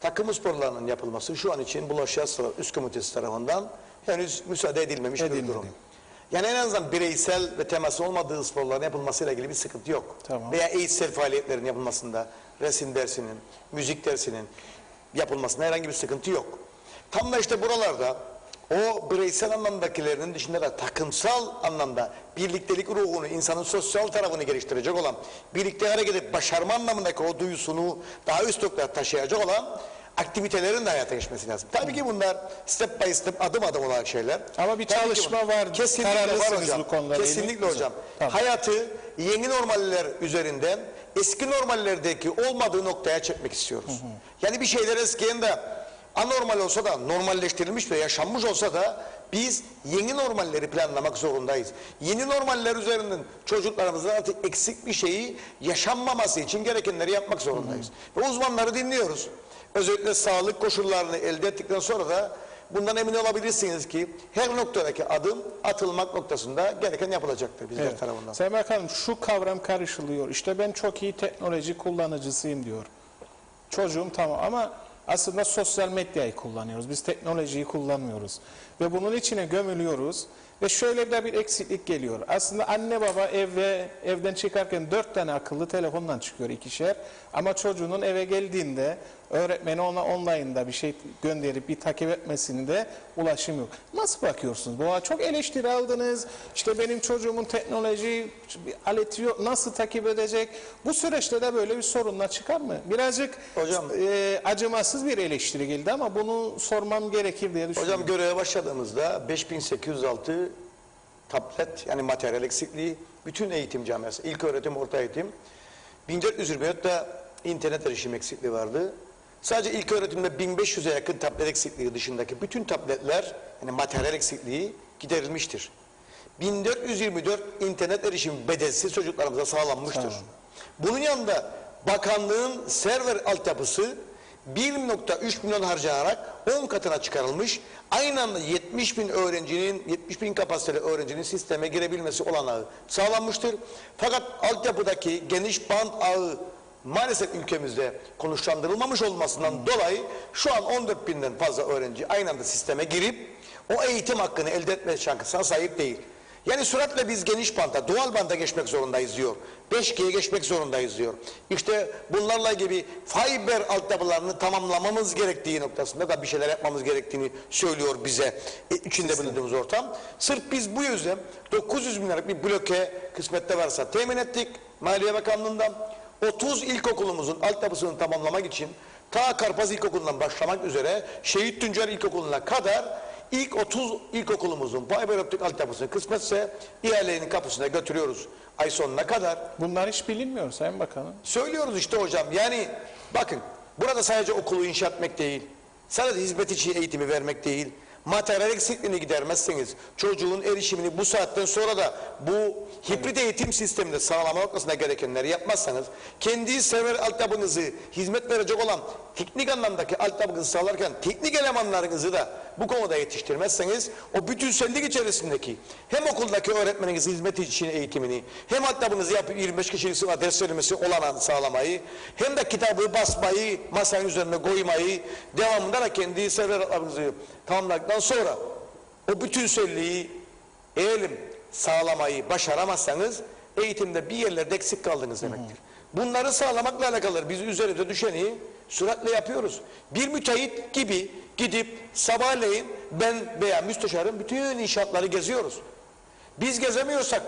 Speaker 2: Takım sporlarının yapılması şu an için Bulaşıcı Hastalık Üst Komitesi tarafından henüz müsaade edilmemiş bir durum. Yani en azından bireysel ve teması olmadığı sporların yapılmasıyla ilgili bir sıkıntı yok.
Speaker 1: Tamam.
Speaker 2: Veya eğitsel faaliyetlerin yapılmasında, resim dersinin, müzik dersinin yapılmasında herhangi bir sıkıntı yok. Tam da işte buralarda o bireysel anlamdakilerinin dışında da takımsal anlamda birliktelik ruhunu, insanın sosyal tarafını geliştirecek olan, birlikte hareket edip başarma anlamındaki o duyusunu daha üst noktaya taşıyacak olan aktivitelerin de hayata geçmesi lazım. Tabii ki bunlar step by step, adım adım olarak şeyler.
Speaker 1: Ama bir
Speaker 2: Tabii ki
Speaker 1: çalışma var.
Speaker 2: Kesinlikle var
Speaker 1: Kararlısınız
Speaker 2: hocam.
Speaker 1: bu konuda.
Speaker 2: Kesinlikle
Speaker 1: Değil mi?
Speaker 2: hocam.
Speaker 1: Tamam.
Speaker 2: Hayatı yeni normaller üzerinden eski normallerdeki olmadığı noktaya çekmek istiyoruz. Yani bir şeyler eskiden de anormal olsa da normalleştirilmiş ve yaşanmış olsa da biz yeni normalleri planlamak zorundayız. Yeni normaller üzerinden çocuklarımızın artık eksik bir şeyi yaşanmaması için gerekenleri yapmak zorundayız. Ve uzmanları dinliyoruz. Özellikle sağlık koşullarını elde ettikten sonra da bundan emin olabilirsiniz ki her noktadaki adım atılmak noktasında gereken yapılacaktır bizler tarafından.
Speaker 1: Sayın Bakanım, şu kavram karışılıyor. İşte ben çok iyi teknoloji kullanıcısıyım diyor. Çocuğum tamam ama aslında sosyal medyayı kullanıyoruz. Biz teknolojiyi kullanmıyoruz. Ve bunun içine gömülüyoruz. Ve şöyle de bir eksiklik geliyor. Aslında anne baba evden çıkarken 4 tane akıllı telefondan çıkıyor, ikişer. Ama çocuğunun eve geldiğinde öğretmeni ona online'da bir şey gönderip bir takip etmesinde ulaşım yok. Nasıl bakıyorsunuz? Buna çok eleştiri aldınız. İşte benim çocuğumun teknoloji aleti yok. Nasıl takip edecek? Bu süreçte de böyle bir sorunla çıkar mı? Birazcık
Speaker 2: Hocam,
Speaker 1: acımasız bir eleştiri geldi ama bunu sormam gerekir diye düşünüyorum.
Speaker 2: hocam göreve başladığımızda 5806 tablet, yani materyal eksikliği, bütün eğitim camiası, ilk öğretim, orta eğitim, 1424 da internet erişim eksikliği vardı. Sadece ilk öğretimde 1500'e yakın tablet eksikliği dışındaki bütün tabletler, yani materyal eksikliği giderilmiştir. 1424 internet erişim bedelsiz çocuklarımıza sağlanmıştır.
Speaker 1: Tamam.
Speaker 2: Bunun yanında bakanlığın server altyapısı 1,3 milyon harcanarak 10 katına çıkarılmış. Aynı anda 70 bin kapasiteli öğrencinin sisteme girebilmesi olanağı sağlanmıştır. Fakat altyapıdaki geniş band ağı maalesef ülkemizde konuşlandırılmamış olmasından dolayı şu an 14 binden fazla öğrenci aynı anda sisteme girip o eğitim hakkını elde etme şansına sahip değil. Yani süratle biz geniş banda, doğal banda geçmek zorundayız diyor. 5G'ye geçmek zorundayız diyor. İşte bunlarla ilgili fiber altyapılarını tamamlamamız gerektiği noktasında da bir şeyler yapmamız gerektiğini söylüyor bize içinde bulunduğumuz ortam. Sırf biz bu yüzden 900 bin liralık bir bloke kısmette varsa temin ettik Maliye Bakanlığı'ndan. 30 ilkokulumuzun altyapısını tamamlamak için ta Karpaz İlkokulu'ndan başlamak üzere Şehit Tuncer İlkokulu'na kadar ilk 30 ilkokulumuzun fiber optik altyapısını kısmetse ihalenin kapısına götürüyoruz ay sonuna kadar.
Speaker 1: Bunlar hiç bilinmiyor Sayın Bakanım.
Speaker 2: Söylüyoruz işte hocam, yani bakın burada sadece okulu inşa etmek değil, sadece hizmet içi eğitimi vermek değil, materyal eksikliğini gidermezseniz çocuğun erişimini bu saatten sonra da bu hibrit eğitim sisteminde sağlama noktasında gerekenleri yapmazsanız, kendi server altyapınızı hizmet verecek olan teknik anlamdaki altyapınızı sağlarken teknik elemanlarınızı da bu konuda yetiştirmezseniz o bütünsellik içerisindeki hem okuldaki öğretmeninizin hizmet için eğitimini hem altyapınızı yapıp 25 kişilik sınıfa ders verilmesi olanağı sağlamayı hem de kitabı basmayı masanın üzerine koymayı devamında da kendi server altyapınızı tamamladıktan sonra o bütünselliği eğilim sağlamayı başaramazsanız eğitimde bir yerlerde eksik kaldınız demektir. Bunları sağlamakla alakalı biz üzerinde düşeni süratle yapıyoruz. Bir müteahhit gibi gidip sabahleyin ben veya müsteşarım bütün inşaatları geziyoruz. Biz gezemiyorsak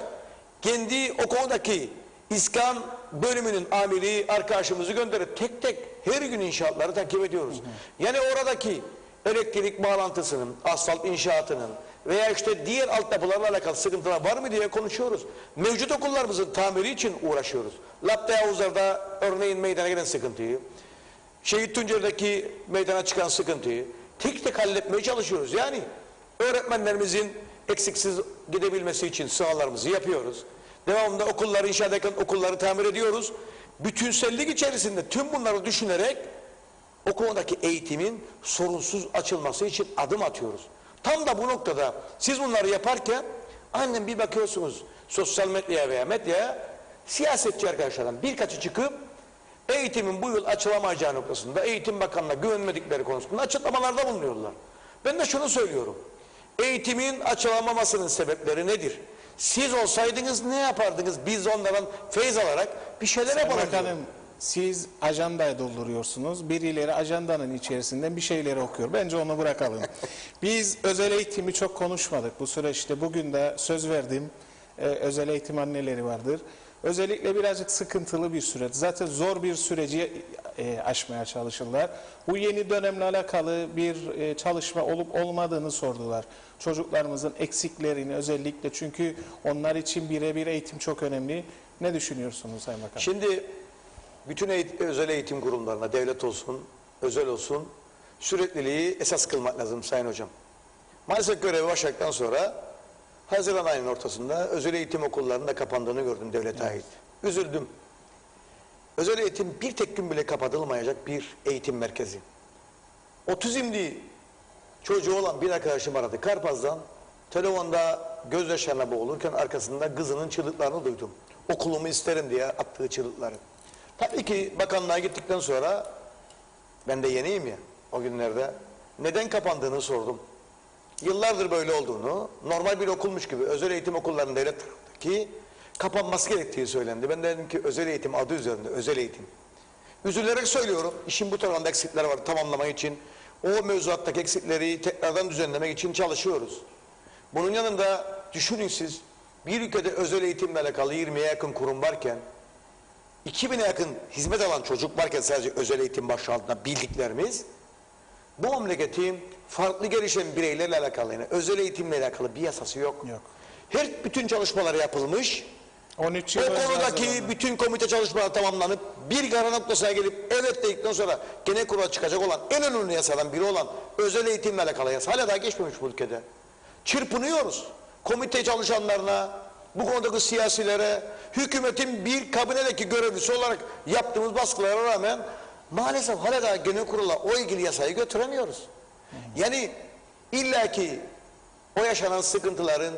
Speaker 2: kendi o konudaki İskan bölümünün amiri arkadaşımızı gönderip tek tek her gün inşaatları takip ediyoruz. Yani oradaki elektrik bağlantısının, asfalt inşaatının veya işte diğer altyapılarla alakalı sıkıntılar var mı diye konuşuyoruz. Mevcut okullarımızın tamiri için uğraşıyoruz. Labde Havuzlar'da örneğin meydana gelen sıkıntıyı, Şehit Tuncer'deki meydana çıkan sıkıntıyı tek tek halletmeye çalışıyoruz. Yani öğretmenlerimizin eksiksiz gidebilmesi için sınavlarımızı yapıyoruz. Devamında okulları inşa ederken okulları tamir ediyoruz. Bütünsellik içerisinde tüm bunları düşünerek o konudaki eğitimin sorunsuz açılması için adım atıyoruz. Tam da bu noktada siz bunları yaparken annem bir bakıyorsunuz sosyal medyaya veya medyaya siyasetçi arkadaşlardan birkaçı çıkıp eğitimin bu yıl açılamayacağı noktasında Eğitim Bakanı'na güvenmedikleri konusunda açıklamalarda bulunuyorlar. Ben de şunu söylüyorum. Eğitimin açılamamasının sebepleri nedir? Siz olsaydınız ne yapardınız? Biz onlardan feyz alarak bir şeyler yapalım.
Speaker 1: Bakanım, siz ajandayı dolduruyorsunuz. Birileri ajandanın içerisinden bir şeyleri okuyor. Bence onu bırakalım. Biz özel eğitimi çok konuşmadık bu süreçte. Bugün de söz verdim. Özel eğitim anneleri vardır. Özellikle birazcık sıkıntılı bir süreç. Zaten zor bir süreci aşmaya çalışırlar. Bu yeni dönemle alakalı bir çalışma olup olmadığını sordular. Çocuklarımızın eksiklerini özellikle, çünkü onlar için birebir eğitim çok önemli. Ne düşünüyorsunuz Sayın Bakan?
Speaker 2: Şimdi bütün özel eğitim kurumlarına, devlet olsun, özel olsun, sürekliliği esas kılmak lazım Sayın Hocam. Maalesef görevi başladıktan sonra Haziran ayının ortasında özel eğitim okullarının da kapandığını gördüm devlete ait. Üzüldüm. Özel eğitim bir tek gün bile kapatılmayacak bir eğitim merkezi. Otizmli çocuğu olan bir arkadaşım aradı Karpaz'dan. Telefonda gözyaşlarına boğulurken arkasında kızının çığlıklarını duydum. Okulumu isterim diye attığı çığlıkları. Tabii ki bakanlığa gittikten sonra, ben de yeniyim ya o günlerde, neden kapandığını sordum. Yıllardır böyle olduğunu, normal bir okulmuş gibi özel eğitim okullarının devlet tarafındaki kapanması gerektiği söylendi. Ben de dedim ki özel eğitim adı üzerinde, özel eğitim. Üzülerek söylüyorum, işin bu tarafında eksikler var tamamlamak için. O mevzuattaki eksikleri tekrardan düzenlemek için çalışıyoruz. Bunun yanında düşünün siz, bir ülkede özel eğitimle alakalı 20'ye yakın kurum varken, 2000'e yakın hizmet alan çocuk varken, sadece özel eğitim başlığı altında bildiklerimiz, bu memleketin farklı gelişen bireylerle alakalı, yani özel eğitimle alakalı bir yasası yok. Bütün çalışmalar yapılmış.
Speaker 1: 13
Speaker 2: O
Speaker 1: yıl önce
Speaker 2: konudaki
Speaker 1: hazırlandı.
Speaker 2: bütün komite çalışmaları tamamlanıp bir karar noktasına gelip evet dedikten sonra genel kurula çıkacak olan en önemli yasadan biri olan özel eğitimle alakalı yasa hala daha geçmemiş bu ülkede. Çırpınıyoruz. Komite çalışanlarına, bu konudaki siyasilere, hükümetin bir kabinedeki görevlisi olarak yaptığımız baskılara rağmen maalesef hala daha genel kurula o ilgili yasayı götüremiyoruz. Yani illaki o yaşanan sıkıntıların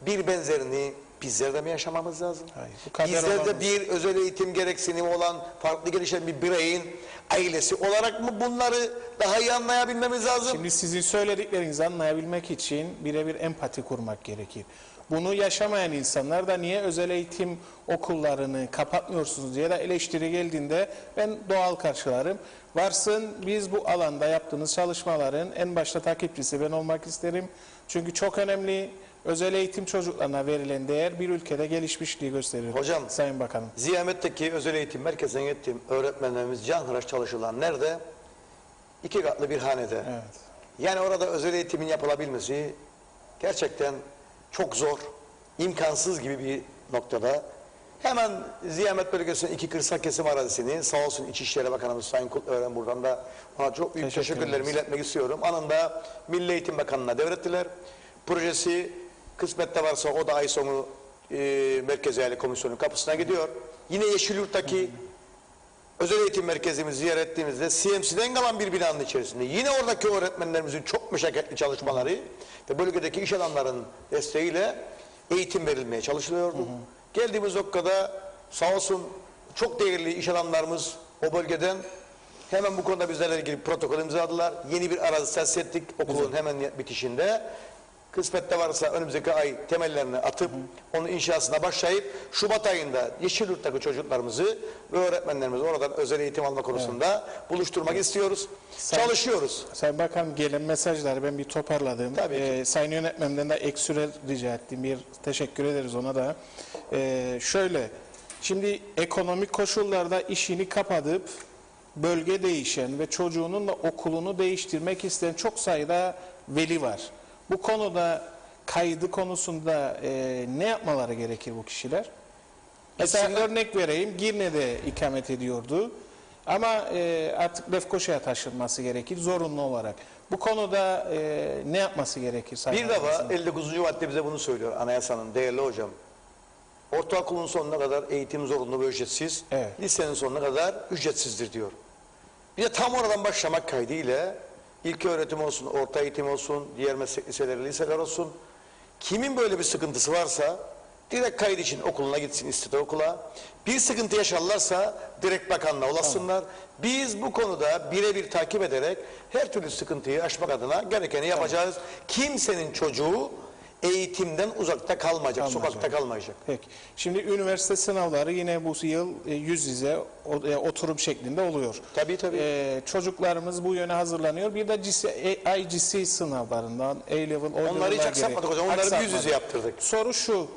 Speaker 2: bir benzerini bizler de mi yaşamamız lazım?
Speaker 1: Hayır, bu kader
Speaker 2: Bizler de
Speaker 1: olamaz.
Speaker 2: bir özel eğitim gereksinimi olan farklı gelişen bir bireyin ailesi olarak mı bunları daha iyi anlayabilmemiz lazım?
Speaker 1: Şimdi sizin söylediklerinizi anlayabilmek için birebir empati kurmak gerekir. Bunu yaşamayan insanlar da niye özel eğitim okullarını kapatmıyorsunuz diye de eleştiri geldiğinde ben doğal karşılarım. Varsın biz bu alanda yaptığınız çalışmaların en başta takipçisi ben olmak isterim. Çünkü çok önemli. Özel eğitim çocuklarına verilen değer bir ülkede gelişmişliği gösterir.
Speaker 2: Hocam,
Speaker 1: Sayın Bakanım.
Speaker 2: Ziyamet'teki özel eğitim merkezine gittiğim öğretmenlerimiz canhıraş çalışılan nerede? 2 katlı bir hanede.
Speaker 1: Evet.
Speaker 2: Yani orada özel eğitimin yapılabilmesi gerçekten çok zor, imkansız gibi bir noktada. Hemen Ziyamet bölgesinin 2 kırsal kesim arazisini sağ olsun İçişleri Bakanımız Sayın Kutluören, buradan da ona çok büyük teşekkürlerimi iletmek istiyorum. Anında Milli Eğitim Bakanı'na devrettiler. Projesi kısmette varsa o da ay sonu Merkez Eyalet Komisyonu kapısına gidiyor. Yine Yeşilyurt'taki özel eğitim merkezimizi ziyaret ettiğimizde CMC'den kalan bir binanın içerisinde yine oradaki öğretmenlerimizin çok meşakkatli çalışmaları ve bölgedeki iş adamlarının desteğiyle eğitim verilmeye çalışılıyordu. Geldiğimiz noktada sağ olsun çok değerli iş adamlarımız o bölgeden hemen bu konuda bizlerle ilgili protokol imzaladılar. Yeni bir arazi tahsis ettik okulun hemen bitişinde. Kısmette varsa önümüzdeki ay temellerini atıp onun inşasına başlayıp Şubat ayında Yeşilyurt'taki çocuklarımızı ve öğretmenlerimizi oradan özel eğitim alma konusunda buluşturmak istiyoruz. Çalışıyoruz.
Speaker 1: Sayın Bakan, gelen mesajları ben bir toparladım.
Speaker 2: Tabii ki.
Speaker 1: Sayın Yönetmenimden de ek süre rica ettim. Bir teşekkür ederiz ona da. Şöyle, şimdi ekonomik koşullarda işini kapatıp bölge değişen ve çocuğunun da okulunu değiştirmek isteyen çok sayıda veli var. Bu konuda kaydı konusunda ne yapmaları gerekir bu kişiler? Mesela örnek vereyim, Girne'de ikamet ediyordu ama artık Lefkoşa'ya taşınması gerekir zorunlu olarak. Bu konuda ne yapması gerekir?
Speaker 2: Bir defa 59. madde bize bunu söylüyor anayasanın değerli hocam. Ortaokulun sonuna kadar eğitim zorunlu ve ücretsiz,
Speaker 1: Evet.
Speaker 2: lisenin sonuna kadar ücretsizdir diyor. Bir de tam oradan başlamak kaydıyla ilköğretim olsun, orta eğitim olsun, diğer meslek liseleri, liseler olsun. Kimin böyle bir sıkıntısı varsa direkt kayıt için okuluna gitsin, istediği okula. Bir sıkıntı yaşarlarsa direkt bakanlığa ulaşsınlar. Biz bu konuda birebir takip ederek her türlü sıkıntıyı aşmak adına gerekeni yapacağız. Kimsenin çocuğu eğitimden uzakta kalmayacak, sokakta kalmayacak.
Speaker 1: Peki. Şimdi üniversite sınavları yine bu yıl yüz yüze oturum şeklinde oluyor.
Speaker 2: Tabii tabii.
Speaker 1: Çocuklarımız bu yöne hazırlanıyor. Bir de IGC sınavlarından A-Level,
Speaker 2: Onları hiç aksatmadık hocam. Onları
Speaker 1: Aksatmadık.
Speaker 2: yüz yüze yaptırdık.
Speaker 1: Soru şu.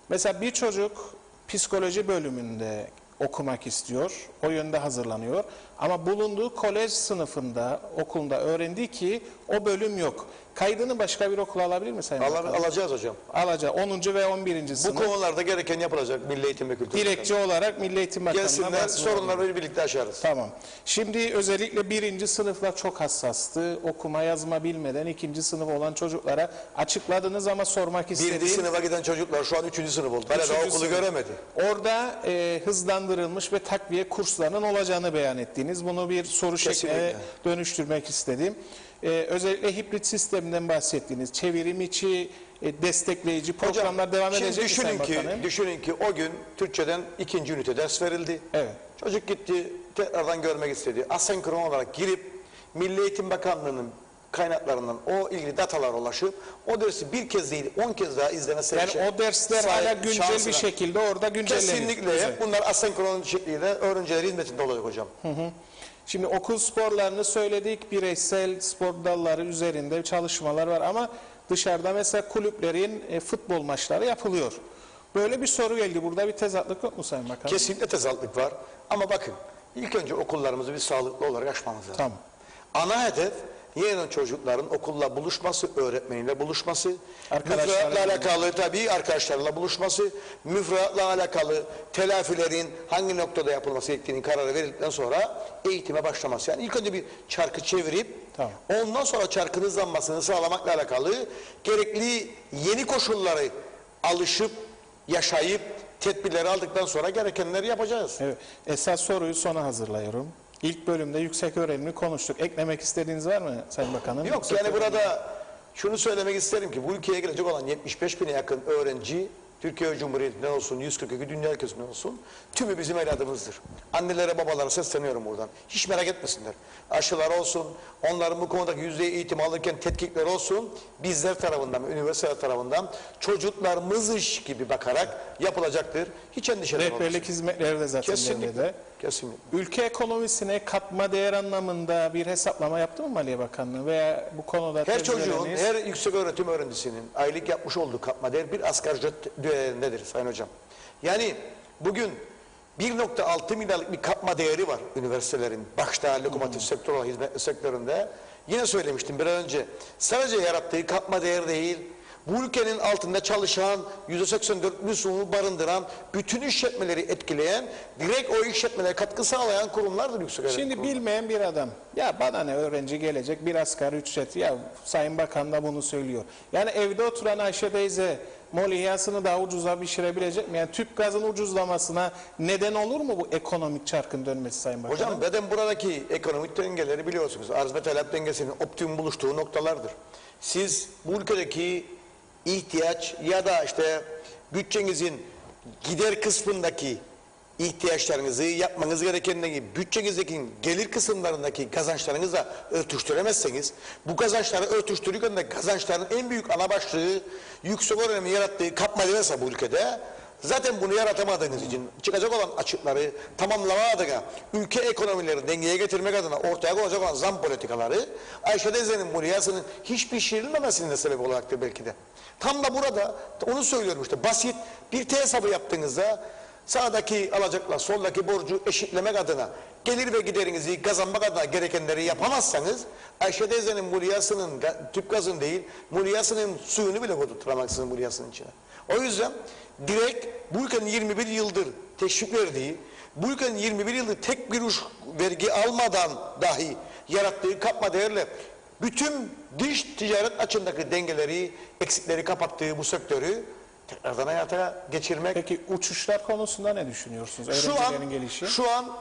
Speaker 1: Mesela bir çocuk psikoloji bölümünde okumak istiyor. O yönde hazırlanıyor. Ama bulunduğu kolej sınıfında, okulunda öğrendi ki o bölüm yok. Kaydını başka bir okula alabilir mi Sayın Bakanım?
Speaker 2: Alacağız hocam.
Speaker 1: Alacak. 10. ve 11.
Speaker 2: Bu
Speaker 1: sınıf.
Speaker 2: konularda gereken yapılacak Milli Eğitim ve Kültür
Speaker 1: Dilekçe olarak Milli Eğitim Bakanlığı'na
Speaker 2: Gelsinler,
Speaker 1: basın
Speaker 2: sorunları birlikte aşarız.
Speaker 1: Tamam. Şimdi özellikle 1. sınıflar çok hassastı. Okuma yazma bilmeden 2. sınıf olan çocuklara açıkladınız ama sormak istediğim...
Speaker 2: 1. sınıfa giden çocuklar şu an 3. sınıf oldu. Hala daha okulu
Speaker 1: sınıf.
Speaker 2: göremedi.
Speaker 1: Orada hızlandırılmış ve takviye kurslarının olacağını beyan ettiiniz. Bunu bir soru şekline
Speaker 2: Kesinlikle.
Speaker 1: dönüştürmek istedim. Özellikle hibrit sisteminden bahsettiğiniz çevirim içi destekleyici programlar devam
Speaker 2: Şimdi
Speaker 1: edecek mi Sayın Bakanım?
Speaker 2: düşünün ki o gün Türkçeden 2. ünite ders verildi.
Speaker 1: Evet.
Speaker 2: Çocuk gitti, tekrardan görmek istedi. Asenkron olarak girip Milli Eğitim Bakanlığı'nın kaynaklarından o ilgili datalara ulaşıp o dersi bir kez değil 10 kez daha izlemesi
Speaker 1: Yani o dersler hala güncel bir şekilde orada güncelleniyor.
Speaker 2: Kesinlikle.
Speaker 1: Güzel.
Speaker 2: Hep bunlar asenkron şekliyle öğrencilerin hizmetinde olacak hocam.
Speaker 1: Şimdi okul sporlarını söyledik, bireysel spor dalları üzerinde çalışmalar var ama dışarıda mesela kulüplerin futbol maçları yapılıyor. Böyle bir soru geldi. Burada bir tezatlık yok mu Sayın Bakanım?
Speaker 2: Kesinlikle tezatlık var. Ama bakın ilk önce okullarımızı bir sağlıklı olarak açmamız lazım.
Speaker 1: Tamam.
Speaker 2: Ana hedef yeniden çocukların okulla buluşması, öğretmeniyle buluşması, müfredatla alakalı tabii arkadaşlarla buluşması, müfredatla alakalı telafilerin hangi noktada yapılması gerektiğinin kararı verildikten sonra eğitime başlaması. Yani ilk önce bir çarkı çevirip
Speaker 1: Tamam.
Speaker 2: ondan sonra çarkın hızlanmasını sağlamakla alakalı gerekli yeni koşulları alışıp, yaşayıp, tedbirleri aldıktan sonra gerekenleri yapacağız.
Speaker 1: Evet. Esas soruyu sona hazırlıyorum. İlk bölümde yüksek öğrenimi konuştuk. Eklemek istediğiniz var mı Sayın Bakanım?
Speaker 2: Yok
Speaker 1: Yüksek
Speaker 2: yani
Speaker 1: öğrenim.
Speaker 2: burada şunu söylemek isterim ki bu ülkeye gelecek olan 75 bine yakın öğrenci Türkiye Cumhuriyeti'nden olsun, 142 dünya ülkesinden olsun tümü bizim evladımızdır. Annelere babalara sesleniyorum buradan. Hiç merak etmesinler. Aşılar olsun, onların bu konudaki yüzde eğitim alırken tetkikler olsun, bizler tarafından, üniversiteler tarafından çocuklarımız iş gibi bakarak yapılacaktır. Hiç endişelenmeyin.
Speaker 1: Rehberlik hizmetleri de zaten
Speaker 2: Kesinlikle.
Speaker 1: devrede.
Speaker 2: Kesinlikle.
Speaker 1: Ülke ekonomisine katma değer anlamında bir hesaplama yaptı mı Maliye Bakanlığı veya bu konuda
Speaker 2: Her çocuğun,
Speaker 1: tecrübeleriniz-
Speaker 2: her yüksek öğretim öğrencisinin aylık yapmış olduğu katma değer bir asgari ücret değerindedir Sayın Hocam. Yani bugün 1,6 milyarlık bir katma değeri var üniversitelerin başta lokomotif sektör olan hizmet sektöründe. Yine söylemiştim bir an önce. Sadece yarattığı katma değer değil, bu ülkenin altında çalışan %84 nüfusunu barındıran bütün işletmeleri etkileyen, direkt o işletmelere katkı sağlayan kurumlardır yüksek öğretim
Speaker 1: Şimdi
Speaker 2: kurumları.
Speaker 1: bilmeyen bir adam, ya bana ne öğrenci gelecek bir asgari ücret, ya Sayın Bakan da bunu söylüyor. Yani evde oturan Ayşe teyze molihiyasını daha ucuza pişirebilecek mi? Yani tüp gazın ucuzlamasına neden olur mu bu ekonomik çarkın dönmesi Sayın Bakanım?
Speaker 2: Hocam zaten buradaki ekonomik dengeleri biliyorsunuz. Arz ve talep dengesinin optimum buluştuğu noktalardır. Siz bu ülkedeki ihtiyaç ya da işte bütçenizin gider kısmındaki ihtiyaçlarınızı yapmanız gerekenleri bütçenizdeki gelir kısımlarındaki kazançlarınızla örtüştüremezseniz bu kazançları örtüştürürken de kazançların en büyük ana başlığı yüksek öğrenimi yarattığı katma değerse bu ülkede zaten bunu yaratamadığınız için çıkacak olan açıkları tamamlama adına ülke ekonomileri dengeye getirmek adına ortaya koyacak olan zam politikaları Ayşe teyzenin mulyasının hiç pişirilmemesinin de sebep olacaktır belki de. Tam da burada onu söylüyorum işte basit bir T hesabı yaptığınızda sağdaki alacakla soldaki borcu eşitlemek adına gelir ve giderinizi kazanmak adına gerekenleri yapamazsanız Ayşe teyzenin mulyasının tüp gazın değil mulyasının suyunu bile koydurtturamazsınız mulyasının içine. O yüzden direkt bu ülkenin 21 yıldır teşvik verdiği, bu ülkenin 21 yıldır tek bir kuruş vergi almadan dahi yarattığı katma değerle bütün dış ticaret açısındaki dengeleri, eksikleri kapattığı bu sektörü tekrardan hayata geçirmek.
Speaker 1: Peki uçuşlar konusunda ne düşünüyorsunuz? Öğrencilerin gelişi.
Speaker 2: Şu an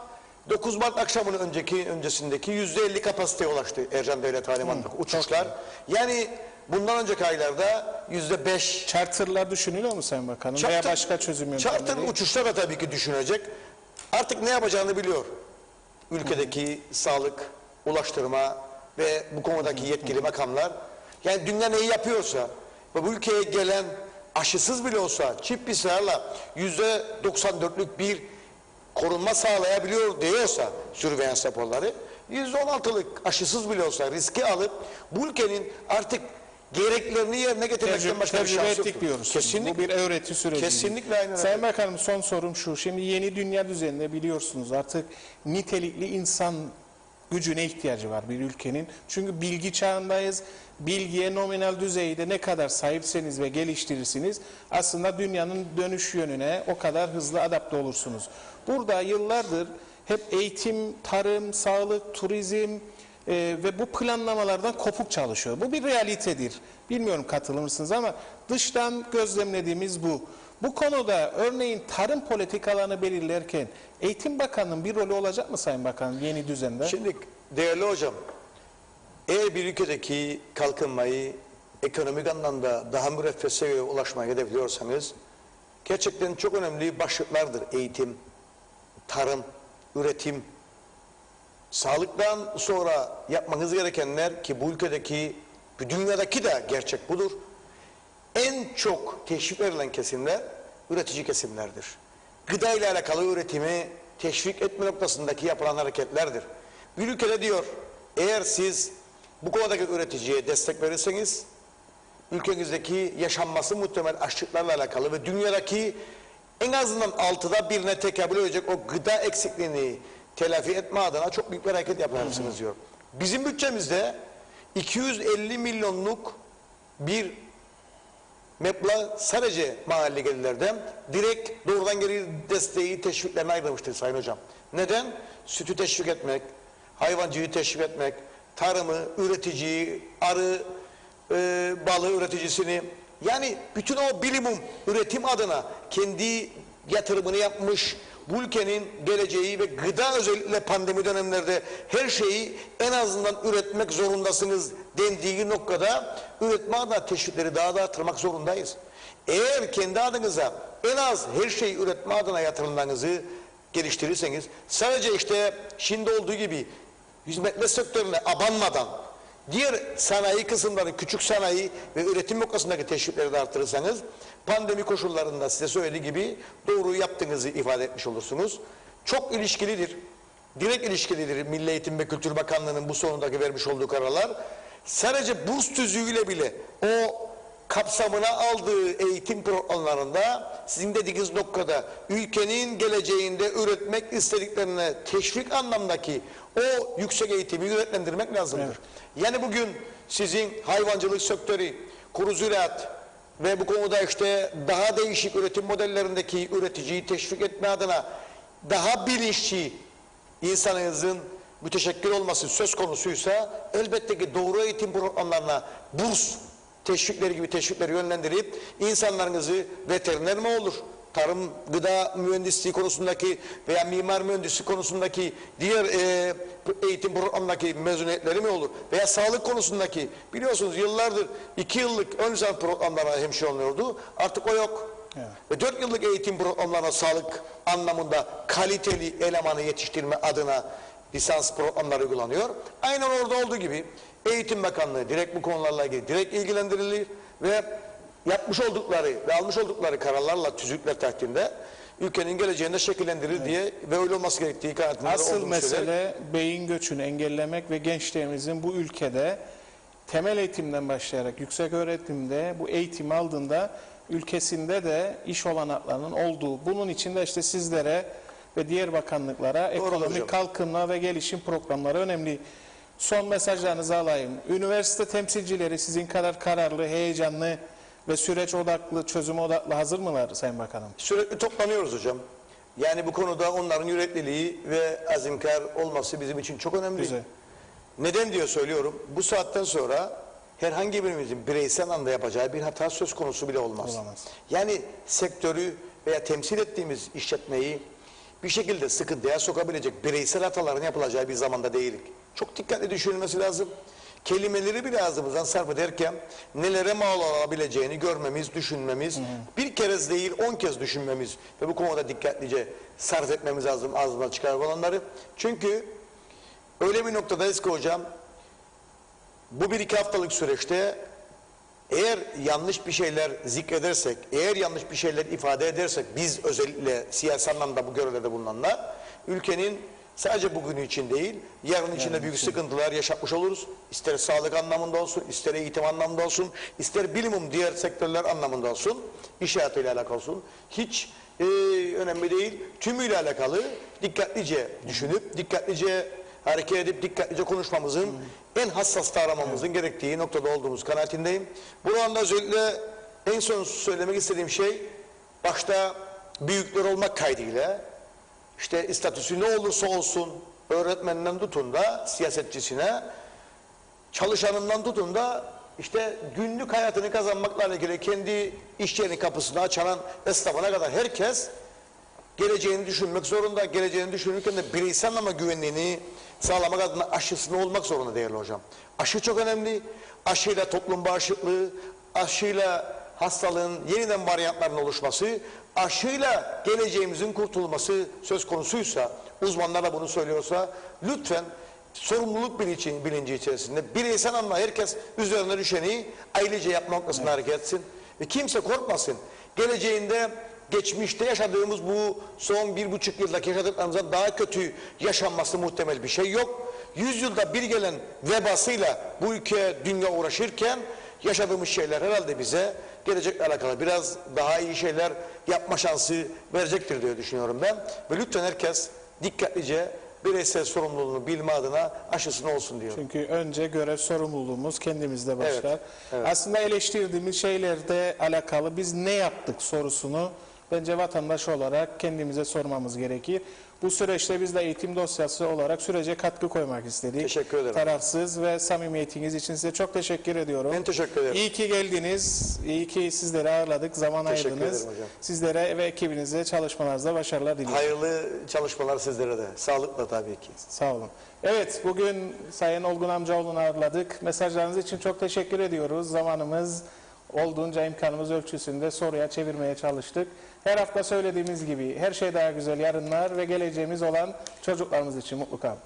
Speaker 2: 9 Mart akşamının öncesindeki %50 kapasiteye ulaştı Ercan Devlet Havalimanı'ndaki uçuşlar. Yani bundan önceki aylarda %5.
Speaker 1: Charter'lar düşünülüyor mu Sayın Bakanım? Veya başka çözüm yöntemleri?
Speaker 2: Charter uçuşlar da tabii ki düşünecek. Artık ne yapacağını biliyor. Ülkedeki sağlık, ulaştırma ve bu konudaki yetkili makamlar. Yani dünya neyi yapıyorsa ve bu ülkeye gelen aşısız bile olsa çift PCR'la %94'lük bir korunma sağlayabiliyor diyorsa sürveillans raporları %16'lık aşısız bile olsa riski alıp bu ülkenin artık gereklerini yerine getirmekten başka bir
Speaker 1: Tecrübe
Speaker 2: şans
Speaker 1: ettik
Speaker 2: yoktur.
Speaker 1: diyoruz.
Speaker 2: Kesinlikle.
Speaker 1: Bu bir öğreti süreci.
Speaker 2: Kesinlikle aynen öyle.
Speaker 1: Sayın Bakanım, son sorum şu. Şimdi yeni dünya düzeninde biliyorsunuz artık nitelikli insan gücüne ihtiyacı var bir ülkenin. Çünkü bilgi çağındayız. Bilgiye nominal düzeyde ne kadar sahipseniz ve geliştirirsiniz, aslında dünyanın dönüş yönüne o kadar hızlı adapte olursunuz. Burada yıllardır hep eğitim, tarım, sağlık, turizm ve bu planlamalardan kopuk çalışıyor. Bu bir realitedir. Bilmiyorum katılır mısınız ama dıştan gözlemlediğimiz bu. Bu konuda örneğin tarım politikalarını belirlerken Eğitim Bakanı'nın bir rolü olacak mı Sayın Bakan yeni düzende?
Speaker 2: Şimdi değerli hocam, eğer bir ülkedeki kalkınmayı ekonomik anlamda daha müreffeh seviyeye ulaşmaya hedefliyorsanız gerçekten çok önemli başlıklardır. Eğitim, tarım, üretim, sağlıktan sonra yapmanız gerekenler ki bu ülkedeki, bu dünyadaki de gerçek budur. En çok teşvik verilen kesimler üretici kesimlerdir. Gıda ile alakalı üretimi teşvik etme noktasındaki yapılan hareketlerdir. Bir ülkede diyor, eğer siz bu konudaki üreticiye destek verirseniz ülkenizdeki yaşanması muhtemel açlıklarla alakalı ve dünyadaki en azından 6'da 1'ine tekabül edecek o gıda eksikliğini telafi etme adına çok büyük bir hareket yaparsınız diyor. Bizim bütçemizde 250 milyonluk bir meblağ sadece mahalli gelirlerden direkt doğrudan gelir desteği teşviklerine ayrılmıştır Sayın Hocam. Neden? Sütü teşvik etmek, hayvancılığı teşvik etmek, tarımı, üreticiyi, arı, balığı üreticisini, yani bütün o bilimum üretim adına kendi yatırımını yapmış, bu ülkenin geleceği ve gıda özellikle pandemi dönemlerde her şeyi en azından üretmek zorundasınız dendiği noktada üretme adına teşvikleri daha da artırmak zorundayız. Eğer kendi adınıza en az her şeyi üretme adına yatırımlarınızı geliştirirseniz sadece işte şimdi olduğu gibi hizmetler sektörüne abanmadan diğer sanayi kısımları, küçük sanayi ve üretim noktasındaki teşvikleri de artırırsanız pandemi koşullarında size söylediği gibi doğru yaptığınızı ifade etmiş olursunuz. Çok ilişkilidir. Direkt ilişkilidir Milli Eğitim ve Kültür Bakanlığı'nın bu sonundaki vermiş olduğu kararlar. Sadece burs tüzüğüyle bile o kapsamına aldığı eğitim programlarında sizin dediğiniz noktada ülkenin geleceğinde üretmek istediklerine teşvik anlamdaki o yüksek eğitimi yüreklendirmek lazımdır. Evet. Yani bugün sizin hayvancılık sektörü, kuru ziraat ve bu konuda işte daha değişik üretim modellerindeki üreticiyi teşvik etme adına daha bilinçli insanınızın müteşekkir olması söz konusuysa elbette ki doğru eğitim programlarına burs teşvikleri gibi teşvikleri yönlendirip insanlarınızı veteriner mi olur, tarım, gıda mühendisliği konusundaki veya mimar mühendisliği konusundaki diğer eğitim programındaki mezuniyetleri mi olur veya sağlık konusundaki biliyorsunuz yıllardır 2 yıllık ön lisans programlarına hemşire oluyordu, artık o yok. Evet. Ve 4 yıllık eğitim programlarına sağlık anlamında kaliteli elemanı yetiştirme adına lisans programları uygulanıyor. Aynen orada olduğu gibi Eğitim Bakanlığı direkt bu konularla ilgili direkt ilgilendirilir ve yapmış oldukları ve almış oldukları kararlarla tüzükler takdimde ülkenin geleceğinde şekillendirir diye ve öyle olması gerektiği kanaatinde
Speaker 1: asıl mesele beyin göçünü engellemek ve gençlerimizin bu ülkede temel eğitimden başlayarak yüksek öğretimde bu eğitimi aldığında ülkesinde de iş olanaklarının olduğu, bunun için de işte sizlere ve diğer bakanlıklara ekonomik kalkınma ve gelişim programları önemli. Son mesajlarınızı alayım. Üniversite temsilcileri sizin kadar kararlı, heyecanlı ve süreç odaklı, çözüm odaklı hazır mılar Sayın Bakanım?
Speaker 2: Sürekli toplanıyoruz hocam. Yani bu konuda onların yürekliliği ve azimkar olması bizim için çok önemli.
Speaker 1: Güzel.
Speaker 2: Neden diye söylüyorum. Bu saatten sonra herhangi birimizin bireysel anlamda yapacağı bir hata söz konusu bile olmaz.
Speaker 1: Olamaz.
Speaker 2: Yani sektörü veya temsil ettiğimiz işletmeyi bir şekilde sıkıntıya sokabilecek bireysel hataların yapılacağı bir zamanda değilik. Çok dikkatli düşünülmesi lazım. Kelimeleri bile ağzımızdan sarf ederken nelere mal olabileceğini görmemiz, düşünmemiz, bir kez değil 10 kez düşünmemiz ve bu konuda dikkatlice sarf etmemiz lazım ağzımdan çıkarıp olanları. Çünkü öyle bir noktadayız ki hocam, bu 1-2 haftalık süreçte eğer yanlış bir şeyler zikredersek, eğer yanlış bir şeyler ifade edersek, biz özellikle siyasi anlamda bu görevlerde bulunanlar, ülkenin Sadece bugün için değil, yarın için de büyük sıkıntılar yaşatmış oluruz. İster sağlık anlamında olsun, ister eğitim anlamında olsun, ister bilimum diğer sektörler anlamında olsun, iş hayatıyla alakalı olsun. Hiç önemli değil. Tümüyle alakalı dikkatlice düşünüp, dikkatlice hareket edip, dikkatlice konuşmamızın, en hassas davranmamızın gerektiği noktada olduğumuz kanaatindeyim. Bu anda özellikle en son söylemek istediğim şey, başta büyükler olmak kaydıyla, işte statüsü ne olursa olsun, öğretmeninden tutun da siyasetçisine, çalışanından tutun da işte günlük hayatını kazanmakla ilgili kendi iş yerinin kapısını açan esnafına kadar herkes geleceğini düşünmek zorunda. Geleceğini düşünürken de bireysel anlamda güvenliğini sağlamak adına aşısını olmak zorunda değerli hocam. Aşı çok önemli. Aşıyla toplum bağışıklığı, aşıyla hastalığın yeniden varyantlarının oluşması, aşıyla geleceğimizin kurtulması söz konusuysa, uzmanlar da bunu söylüyorsa, lütfen sorumluluk bilinci içerisinde bireysel anlamda herkes üzerine düşeni ailece yapma noktasında hareket etsin. Ve kimse korkmasın. Geleceğinde geçmişte yaşadığımız bu son 1,5 yıldaki yaşadıklarımızdan daha kötü yaşanması muhtemel bir şey yok. 100 yılda bir gelen vebasıyla bu ülke, dünya uğraşırken yaşadığımız şeyler herhalde bize gelecekle alakalı biraz daha iyi şeyler yapma şansı verecektir diye düşünüyorum ben. Ve lütfen herkes dikkatlice bireysel sorumluluğunu bilme adına aşısını olsun diyorum.
Speaker 1: Çünkü önce görev sorumluluğumuz kendimizde başlar.
Speaker 2: Evet, evet.
Speaker 1: Aslında eleştirdiğimiz şeylerle alakalı biz ne yaptık sorusunu bence vatandaş olarak kendimize sormamız gerekir. Bu süreçte biz de eğitim dosyası olarak sürece katkı koymak istedik.
Speaker 2: Teşekkür ederim.
Speaker 1: Tarafsız ve samimiyetiniz için size çok teşekkür ediyorum.
Speaker 2: Ben teşekkür ederim.
Speaker 1: İyi ki geldiniz. İyi ki sizleri ağırladık. Zaman
Speaker 2: Teşekkür
Speaker 1: ayırdınız.
Speaker 2: ederim hocam.
Speaker 1: Sizlere ve ekibinize çalışmalarınızda başarılar diliyorum.
Speaker 2: Hayırlı çalışmalar sizlere de. Sağlıkla tabii ki.
Speaker 1: Sağ olun. Evet, bugün Sayın Olgun Amcaoğlu'nu ağırladık. Mesajlarınız için çok teşekkür ediyoruz. Zamanımız olduğunca imkanımız ölçüsünde soruya çevirmeye çalıştık. Her hafta söylediğimiz gibi her şey daha güzel yarınlar ve geleceğimiz olan çocuklarımız için mutlu kalın.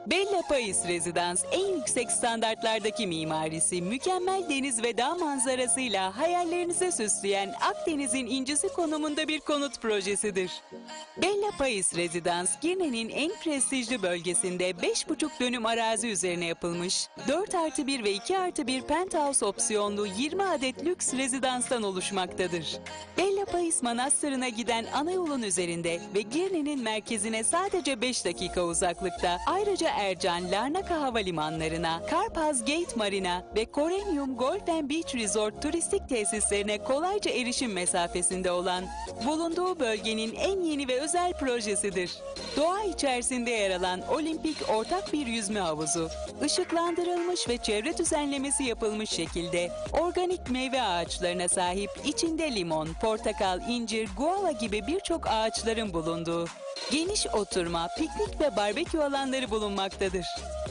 Speaker 3: Bella Pais Rezidans en yüksek standartlardaki mimarisi, mükemmel deniz ve dağ manzarasıyla hayallerinizi süsleyen Akdeniz'in incisi konumunda bir konut projesidir. Bella Pais Rezidans, Girne'nin en prestijli bölgesinde 5,5 dönüm arazi üzerine yapılmış, 4+1 ve 2+1 penthouse opsiyonlu 20 adet lüks rezidanstan oluşmaktadır. Bella Pais Manastırı'na giden ana yolun üzerinde ve Girne'nin merkezine sadece 5 dakika uzaklıkta, ayrıca Ercan, Larnaka Havalimanlarına, Karpaz Gate Marina ve Korenyum Golf and Beach Resort turistik tesislerine kolayca erişim mesafesinde olan, bulunduğu bölgenin en yeni ve özel projesidir. Doğa içerisinde yer alan olimpik ortak bir yüzme havuzu, ışıklandırılmış ve çevre düzenlemesi yapılmış şekilde organik meyve ağaçlarına sahip, içinde limon, portakal, incir, guava gibi birçok ağaçların bulunduğu, geniş oturma, piknik ve barbekü alanları bulunmaktadır.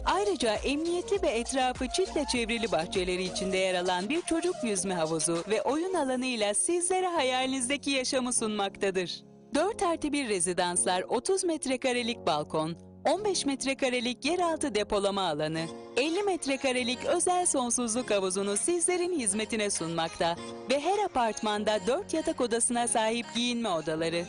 Speaker 3: Ayrıca emniyetli ve etrafı çitle çevrili bahçeleri içinde yer alan bir çocuk yüzme havuzu ve oyun alanıyla sizlere hayalinizdeki yaşamı sunmaktadır. 4+1 rezidanslar 30 metrekarelik balkon, 15 metrekarelik yeraltı depolama alanı, 50 metrekarelik özel sonsuzluk havuzunu sizlerin hizmetine sunmakta ve her apartmanda 4 yatak odasına sahip giyinme odaları,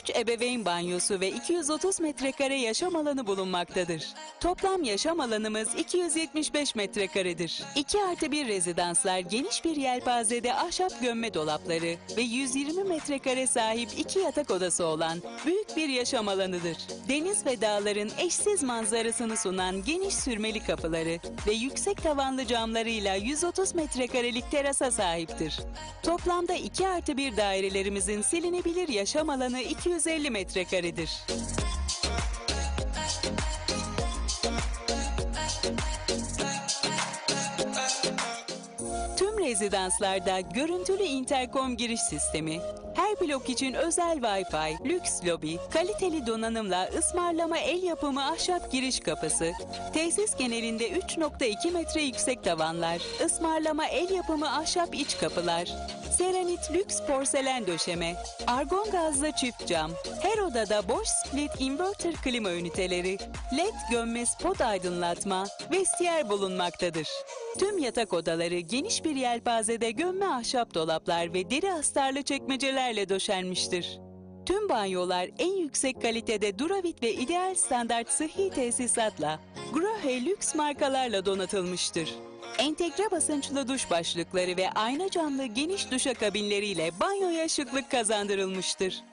Speaker 3: 3 ebeveyn banyosu ve 230 metrekare yaşam alanı bulunmaktadır. Toplam yaşam alanımız 275 metrekaredir. 2+1 rezidanslar geniş bir yelpazede ahşap gömme dolapları ve 120 metrekare sahip 2 yatak odası olan büyük bir yaşam alanıdır. Deniz ve dağların eşsiz manzarasını sunan geniş sürmeli kapıları ve yüksek tavanlı camlarıyla 130 metrekarelik terasa sahiptir. Toplamda 2+1 dairelerimizin silinebilir yaşam alanı 250 metrekaredir. rezidanslarda görüntülü interkom giriş sistemi, her blok için özel Wi-Fi, lüks lobi, kaliteli donanımla ısmarlama el yapımı ahşap giriş kapısı, tesis genelinde 3,2 metre yüksek tavanlar, ısmarlama el yapımı ahşap iç kapılar, seranit lüks porselen döşeme, argon gazlı çift cam, her odada boş split inverter klima üniteleri, led gömme spot aydınlatma, vestiyer bulunmaktadır. Tüm yatak odaları geniş bir yelpazede gömme ahşap dolaplar ve deri astarlı çekmecelerle döşenmiştir. Tüm banyolar en yüksek kalitede Duravit ve ideal standart sıhhi tesisatla, Grohe lüks markalarla donatılmıştır. Entegre basınçlı duş başlıkları ve ayna camlı geniş duşakabinleriyle banyoya şıklık kazandırılmıştır.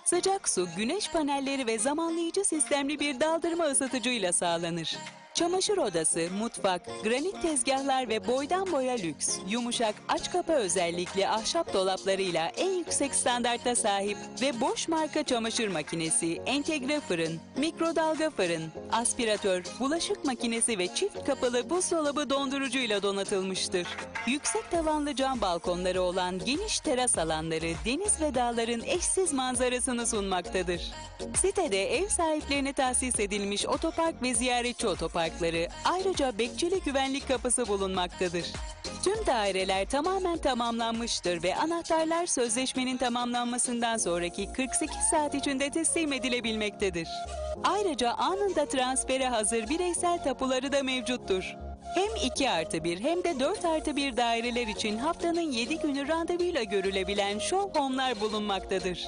Speaker 3: Sıcak su, güneş panelleri ve zamanlayıcı sistemli bir daldırma ısıtıcıyla sağlanır. Çamaşır odası, mutfak, granit tezgahlar ve boydan boya lüks, yumuşak aç kapa özellikli ahşap dolaplarıyla en yüksek standarta sahip ve Bosch marka çamaşır makinesi, entegre fırın, mikrodalga fırın, aspiratör, bulaşık makinesi ve çift kapılı buzdolabı dondurucuyla donatılmıştır. Yüksek tavanlı cam balkonları olan geniş teras alanları deniz ve dağların eşsiz manzarasını sunmaktadır. Sitede ev sahiplerine tahsis edilmiş otopark ve ziyaretçi otoparkları, ayrıca bekçili güvenlik kapısı bulunmaktadır. Tüm daireler tamamen tamamlanmıştır ve anahtarlar sözleşmenin tamamlanmasından sonraki 48 saat içinde teslim edilebilmektedir. Ayrıca anında transfere hazır bireysel tapuları da mevcuttur. Hem 2+1 hem de 4+1 daireler için haftanın 7 günü randevuyla görülebilen show home'lar bulunmaktadır.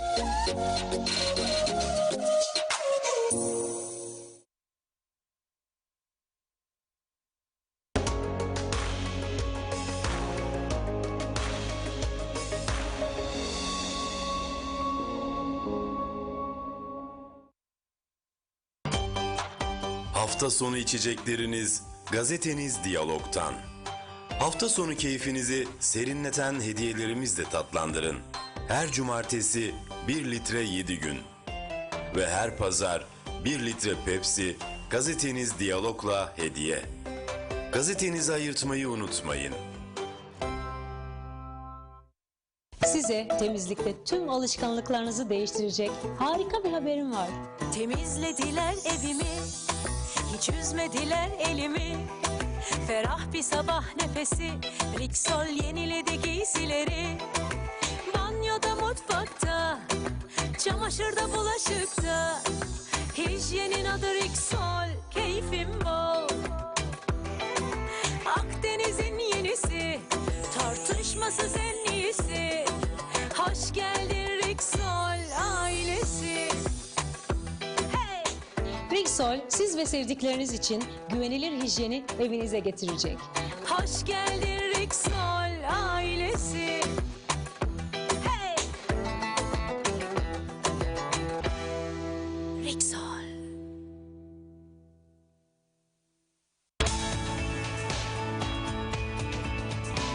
Speaker 4: Hafta sonu içecekleriniz gazeteniz Diyalog'tan. Hafta sonu keyfinizi serinleten hediyelerimizle tatlandırın. Her cumartesi 1 litre 7 gün. Ve her pazar 1 litre Pepsi gazeteniz Diyalog'la hediye. Gazetenizi ayırtmayı unutmayın.
Speaker 5: Size temizlikte tüm alışkanlıklarınızı değiştirecek harika bir haberim var.
Speaker 6: Temizlediler evimi, hiç üzmediler elimi. Ferah bir sabah nefesi, Rixol yeniledi giysileri. Banyoda, mutfakta, çamaşırda, bulaşıkta. Hijyenin adı Rixol, keyfim bol. Akdeniz'in yenisi, tartışmasız en iyisi. Hoş geldin Rixol ailesi. Hey!
Speaker 5: Rixol siz ve sevdikleriniz için güvenilir hijyeni evinize getirecek.
Speaker 6: Hoş geldin Rixol ailesi. Hey! Rixol.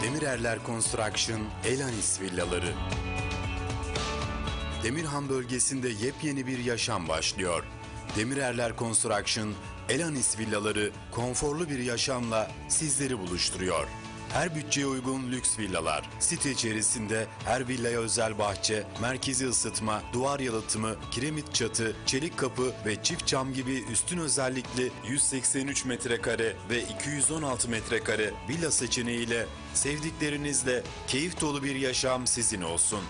Speaker 4: Demirerler Construction Elanis Villaları. Demirhan bölgesinde yepyeni bir yaşam başlıyor. Demirerler Construction Elanis Villaları konforlu bir yaşamla sizleri buluşturuyor. Her bütçeye uygun lüks villalar. Site içerisinde her villaya özel bahçe, merkezi ısıtma, duvar yalıtımı, kiremit çatı, çelik kapı ve çift cam gibi üstün özellikli 183 metrekare ve 216 metrekare villa seçeneğiyle sevdiklerinizle keyif dolu bir yaşam sizin olsun.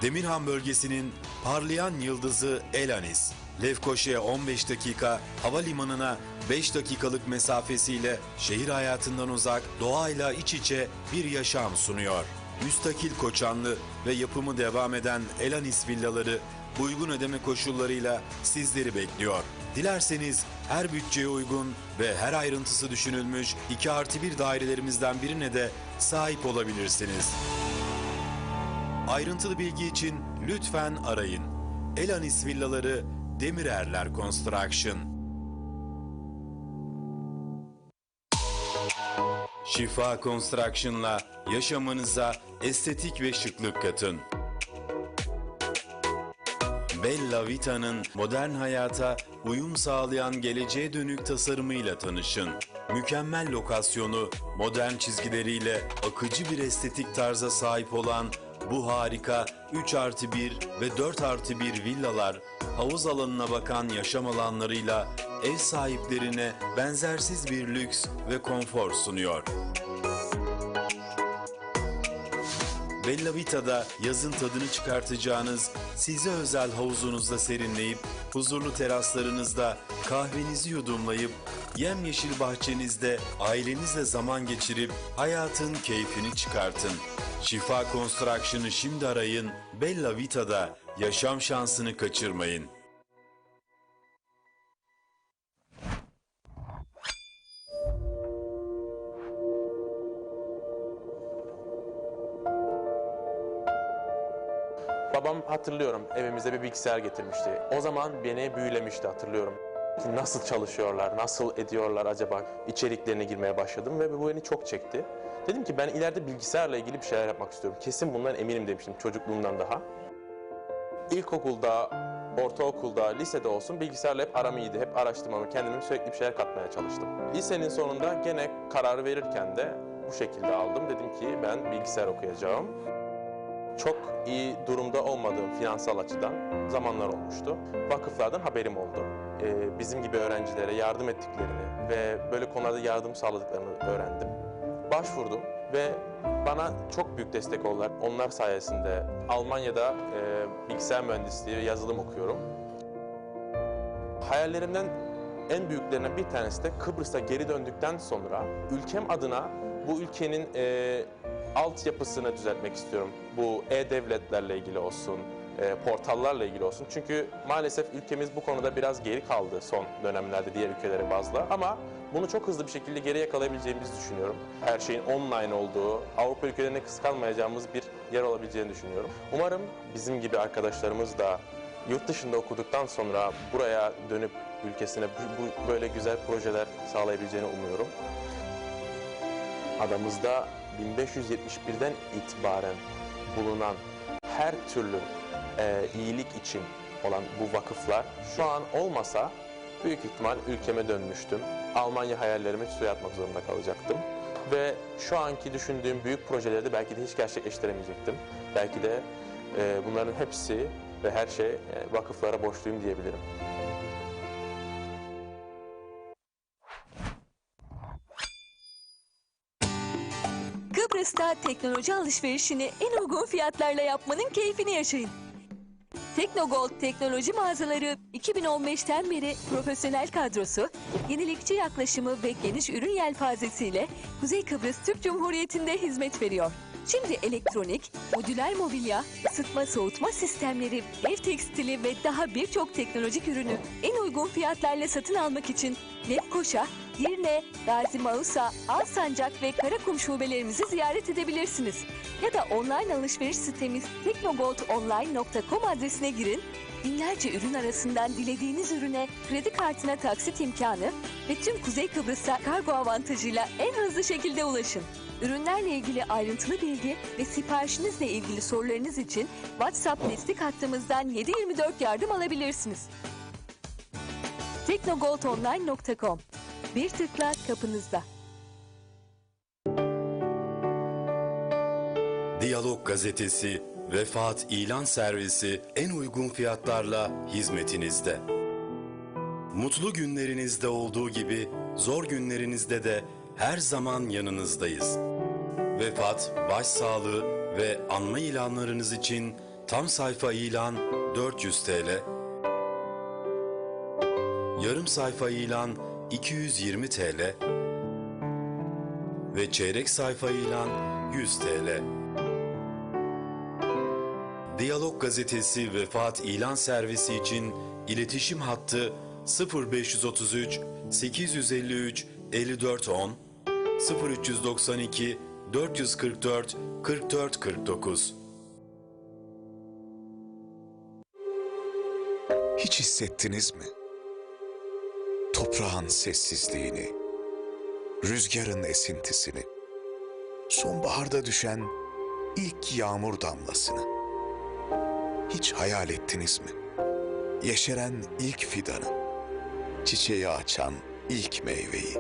Speaker 4: Demirhan bölgesinin parlayan yıldızı Elanis. Lefkoşa'ya 15 dakika, havalimanına 5 dakikalık mesafesiyle şehir hayatından uzak, doğayla iç içe bir yaşam sunuyor. Müstakil koçanlı ve yapımı devam eden Elanis villaları uygun ödeme koşullarıyla sizleri bekliyor. Dilerseniz her bütçeye uygun ve her ayrıntısı düşünülmüş 2+1 dairelerimizden birine de sahip olabilirsiniz. Ayrıntılı bilgi için lütfen arayın. Elanis Villaları Demirerler Construction. Şifa Construction'la yaşamınıza estetik ve şıklık katın. Bella Vita'nın modern hayata uyum sağlayan geleceğe dönük tasarımıyla tanışın. Mükemmel lokasyonu, modern çizgileriyle akıcı bir estetik tarza sahip olan bu harika 3+1 ve 4+1 villalar, havuz alanına bakan yaşam alanlarıyla ev sahiplerine benzersiz bir lüks ve konfor sunuyor. Bella Vita'da yazın tadını çıkartacağınız, size özel havuzunuzda serinleyip, huzurlu teraslarınızda kahvenizi yudumlayıp, yemyeşil bahçenizde ailenizle zaman geçirip hayatın keyfini çıkartın. Şifa Construction'ı şimdi arayın, Bella Vita'da yaşam şansını kaçırmayın.
Speaker 7: Babam hatırlıyorum evimize bir bilgisayar getirmişti. O zaman beni büyülemişti hatırlıyorum. Nasıl çalışıyorlar, nasıl ediyorlar acaba içeriklerine girmeye başladım ve bu beni çok çekti. Dedim ki ben ileride bilgisayarla ilgili bir şeyler yapmak istiyorum. Kesin bundan eminim demiştim çocukluğumdan daha. İlkokulda, ortaokulda, lisede olsun bilgisayarla hep aram iyiydi. Hep araştırmamı, kendime sürekli bir şeyler katmaya çalıştım. Lisenin sonunda gene kararı verirken de bu şekilde aldım. Dedim ki ben bilgisayar okuyacağım. Çok iyi durumda olmadığım finansal açıdan zamanlar olmuştu. Vakıflardan haberim oldu. Bizim gibi öğrencilere yardım ettiklerini ve böyle konularda yardım sağladıklarını öğrendim. Başvurdum ve bana çok büyük destek oldular. Onlar sayesinde Almanya'da bilgisayar mühendisliği ve yazılım okuyorum. Hayallerimden en büyüklerinden bir tanesi de Kıbrıs'a geri döndükten sonra ülkem adına bu ülkenin altyapısını düzeltmek istiyorum. Bu e-devletlerle ilgili olsun, portallarla ilgili olsun. Çünkü maalesef ülkemiz bu konuda biraz geri kaldı son dönemlerde diğer ülkelere bazla. Ama bunu çok hızlı bir şekilde geri yakalayabileceğimizi düşünüyorum. Her şeyin online olduğu, Avrupa ülkelerine kıskanmayacağımız bir yer olabileceğini düşünüyorum. Umarım bizim gibi arkadaşlarımız da yurt dışında okuduktan sonra buraya dönüp ülkesine böyle güzel projeler sağlayabileceğini umuyorum. Adamızda 1571'den itibaren bulunan her türlü iyilik için olan bu vakıflar şu an olmasa büyük ihtimal ülkeme dönmüştüm. Almanya hayallerimi suya atmak zorunda kalacaktım. Ve şu anki düşündüğüm büyük projeleri de belki de hiç gerçekleştiremeyecektim. Belki de bunların hepsi ve her şey vakıflara borçluyum diyebilirim.
Speaker 6: Kıbrıs'ta teknoloji alışverişini en uygun fiyatlarla yapmanın keyfini yaşayın. Teknogold teknoloji mağazaları 2015'ten beri profesyonel kadrosu, yenilikçi yaklaşımı ve geniş ürün yelpazesiyle Kuzey Kıbrıs Türk Cumhuriyeti'nde hizmet veriyor. Şimdi elektronik, modüler mobilya, ısıtma soğutma sistemleri, ev tekstili ve daha birçok teknolojik ürünü en uygun fiyatlarla satın almak için Lefkoşa, Girne, Gazi Mausa, Alsancak ve Karakum şubelerimizi ziyaret edebilirsiniz. Ya da online alışveriş sitemiz teknogoldonline.com adresine girin, binlerce ürün arasından dilediğiniz ürüne kredi kartına taksit imkanı ve tüm Kuzey Kıbrıs'a kargo avantajıyla en hızlı şekilde ulaşın. Ürünlerle ilgili ayrıntılı bilgi ve siparişinizle ilgili sorularınız için WhatsApp destek hattımızdan 7/24 yardım alabilirsiniz. teknogoldonline.com. Bir tıkla kapınızda.
Speaker 4: Diyalog Gazetesi, Vefat İlan Servisi en uygun fiyatlarla hizmetinizde. Mutlu günlerinizde olduğu gibi zor günlerinizde de her zaman yanınızdayız. Vefat, başsağlığı ve anma ilanlarınız için tam sayfa ilan 400 TL, yarım sayfa ilan 220 TL ve çeyrek sayfa ilan 100 TL. Diyalog Gazetesi Vefat İlan Servisi için iletişim hattı 0533 853 5410 0392 444 44 49.
Speaker 8: Hiç hissettiniz mi? Toprağın sessizliğini, rüzgarın esintisini, sonbaharda düşen ilk yağmur damlasını. Hiç hayal ettiniz mi? yeşeren ilk fidanı, çiçeği açan ilk meyveyi,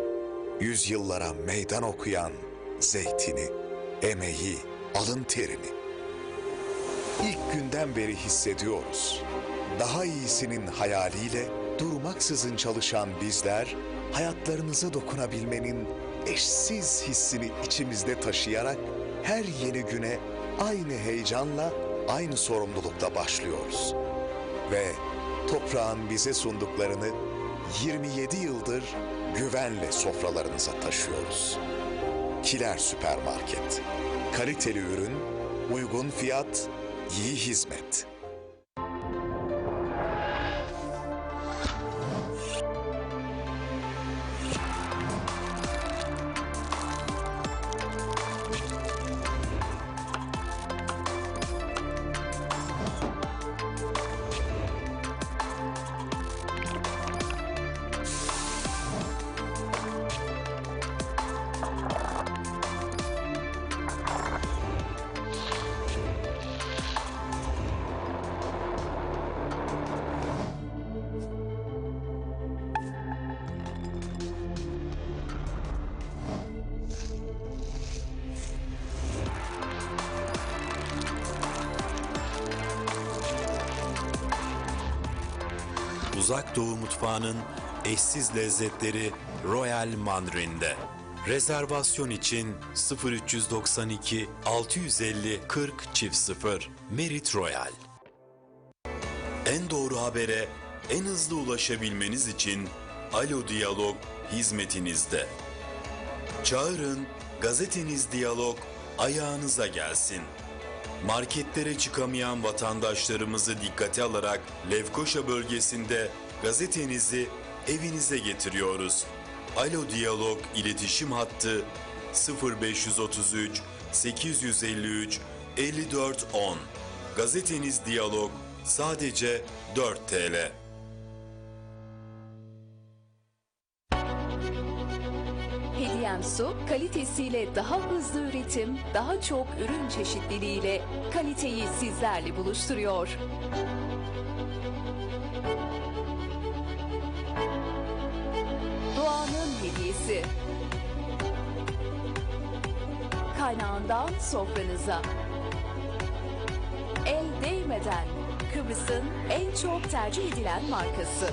Speaker 8: yüzyıllara meydan okuyan zeytini, emeği, alın terini. İlk günden beri hissediyoruz. Daha iyisinin hayaliyle durmaksızın çalışan bizler, hayatlarınıza dokunabilmenin eşsiz hissini içimizde taşıyarak her yeni güne aynı heyecanla, aynı sorumlulukla başlıyoruz. Ve toprağın bize sunduklarını 27 yıldır güvenle sofralarınıza taşıyoruz. Kiler Süpermarket. Kaliteli ürün, uygun fiyat, iyi hizmet.
Speaker 4: Uzak Doğu mutfağının eşsiz lezzetleri Royal Mandarin'de. Rezervasyon için 0392 650 40 0 Merit Royal. En doğru habere en hızlı ulaşabilmeniz için Alo Diyalog hizmetinizde. Çağırın, gazeteniz Diyalog ayağınıza gelsin. Marketlere çıkamayan vatandaşlarımızı dikkate alarak Lefkoşa bölgesinde gazetenizi evinize getiriyoruz. Alo Diyalog iletişim hattı 0533 853 54 10. Gazeteniz Diyalog sadece 4 TL.
Speaker 6: Hediyem Su, kalitesiyle daha hızlı üretim, daha çok ürün çeşitliliğiyle kaliteyi sizlerle buluşturuyor. Doğanın hediyesi. Kaynağından sofranıza. El değmeden Kıbrıs'ın en çok tercih edilen markası.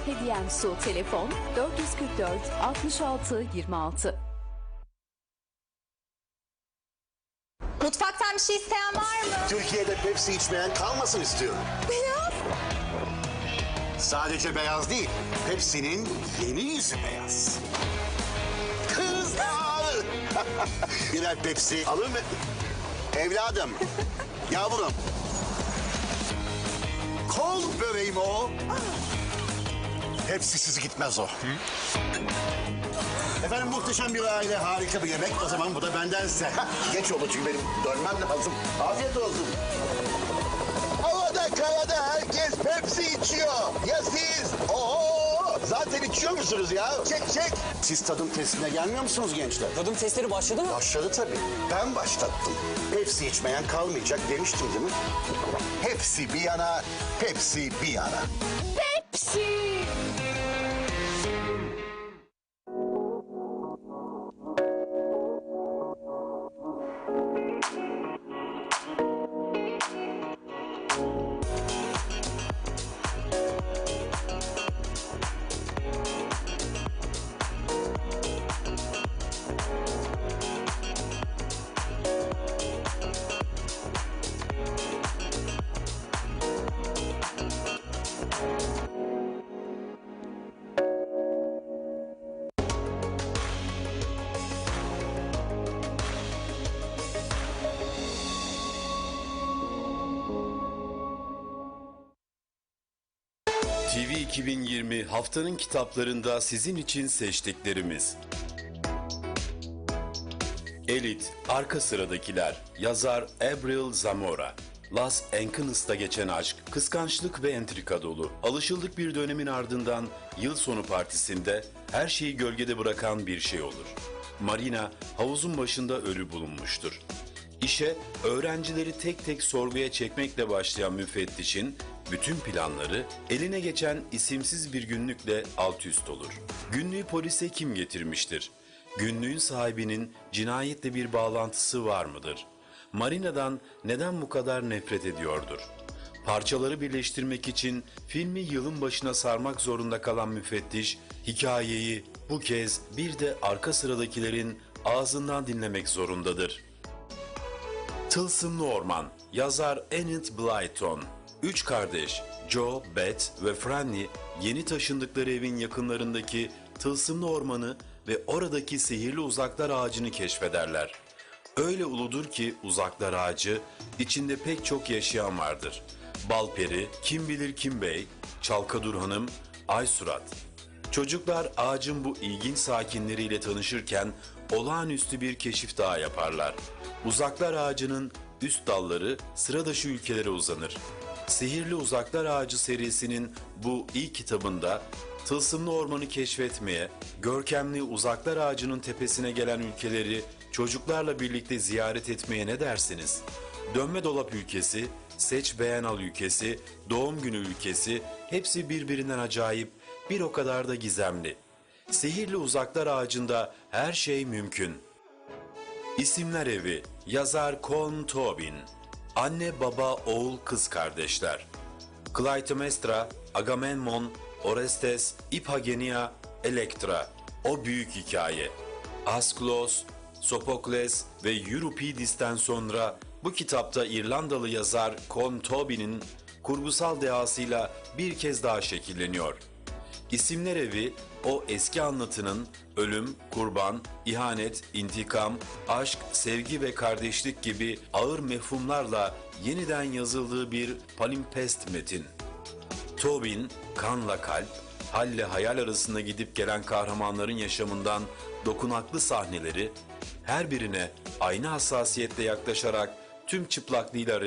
Speaker 6: Hediyem Su telefon 444 66 26.
Speaker 9: Mutfaktan bir şey isteyen var mı?
Speaker 10: Türkiye'de Pepsi içmeyen kalmasın istiyorum.
Speaker 9: Beyaz.
Speaker 10: Sadece beyaz değil, Pepsi'nin yeni yüzü beyaz. Kızlar! Birer Pepsi alır mı? Evladım, yavrum. Kol böreğim o. Pepsi'siz gitmez o. Efendim muhteşem bir aile, harika bir yemek. O zaman bu da benden size. Geç oldu çünkü benim dönmem lazım. Afiyet olsun. Havada karada herkes Pepsi içiyor. Ya siz? Oo, zaten içiyor musunuz ya? Çek. Siz tadım testine gelmiyor musunuz gençler?
Speaker 11: Tadım testleri başladı mı?
Speaker 10: Başladı tabii. Ben başlattım. Pepsi içmeyen kalmayacak demiştim değil mi? Hepsi bir yana, Pepsi bir yana.
Speaker 6: Pepsi!
Speaker 4: Türkiye 2020 haftanın kitaplarında sizin için seçtiklerimiz. Elit, Arka Sıradakiler, yazar Abril Zamora. Las Angeles'ta geçen aşk, kıskançlık ve entrika dolu. Alışıldık bir dönemin ardından yıl sonu partisinde her şeyi gölgede bırakan bir şey olur. Marina havuzun başında ölü bulunmuştur. İşe öğrencileri tek tek sorguya çekmekle başlayan müfettişin bütün planları eline geçen isimsiz bir günlükle alt üst olur. Günlüğü polise kim getirmiştir? Günlüğün sahibinin cinayetle bir bağlantısı var mıdır? Marina'dan neden bu kadar nefret ediyordur? Parçaları birleştirmek için filmi yılın başına sarmak zorunda kalan müfettiş, hikayeyi bu kez bir de arka sıradakilerin ağzından dinlemek zorundadır. Tılsımlı Orman, yazar Enid Blyton. Üç kardeş, Joe, Beth ve Franny, yeni taşındıkları evin yakınlarındaki Tılsımlı Ormanı ve oradaki sihirli uzaklar ağacını keşfederler. Öyle uludur ki uzaklar ağacı, içinde pek çok yaşayan vardır. Balperi, Kim Bilir Kim Bey, Çalkadur Hanım, Aysurat. Çocuklar ağacın bu ilginç sakinleriyle tanışırken olağanüstü bir keşif daha yaparlar. Uzaklar ağacının üst dalları sıradışı ülkelere uzanır. Sihirli Uzaklar Ağacı serisinin bu ilk kitabında tılsımlı ormanı keşfetmeye, görkemli uzaklar ağacının tepesine gelen ülkeleri çocuklarla birlikte ziyaret etmeye ne dersiniz? Dönme dolap ülkesi, seç beğen al ülkesi, doğum günü ülkesi hepsi birbirinden acayip, bir o kadar da gizemli. Sihirli Uzaklar Ağacı'nda her şey mümkün. İsimler Evi, yazar Colm Tobin. Anne, baba, oğul, kız kardeşler. Clytemnestra, Agamemnon, Orestes, Iphigenia, Elektra. O büyük hikaye. Asklos, Sophokles ve Euripides'ten sonra bu kitapta İrlandalı yazar Colm Tobin'in kurgusal dehasıyla bir kez daha şekilleniyor. İsimler Evi, o eski anlatının ölüm, kurban, ihanet, intikam, aşk, sevgi ve kardeşlik gibi ağır mefhumlarla yeniden yazıldığı bir palimpsest metin. Tobin, kanla kalp, halle hayal arasında gidip gelen kahramanların yaşamından dokunaklı sahneleri, her birine aynı hassasiyetle yaklaşarak tüm çıplaklığıyla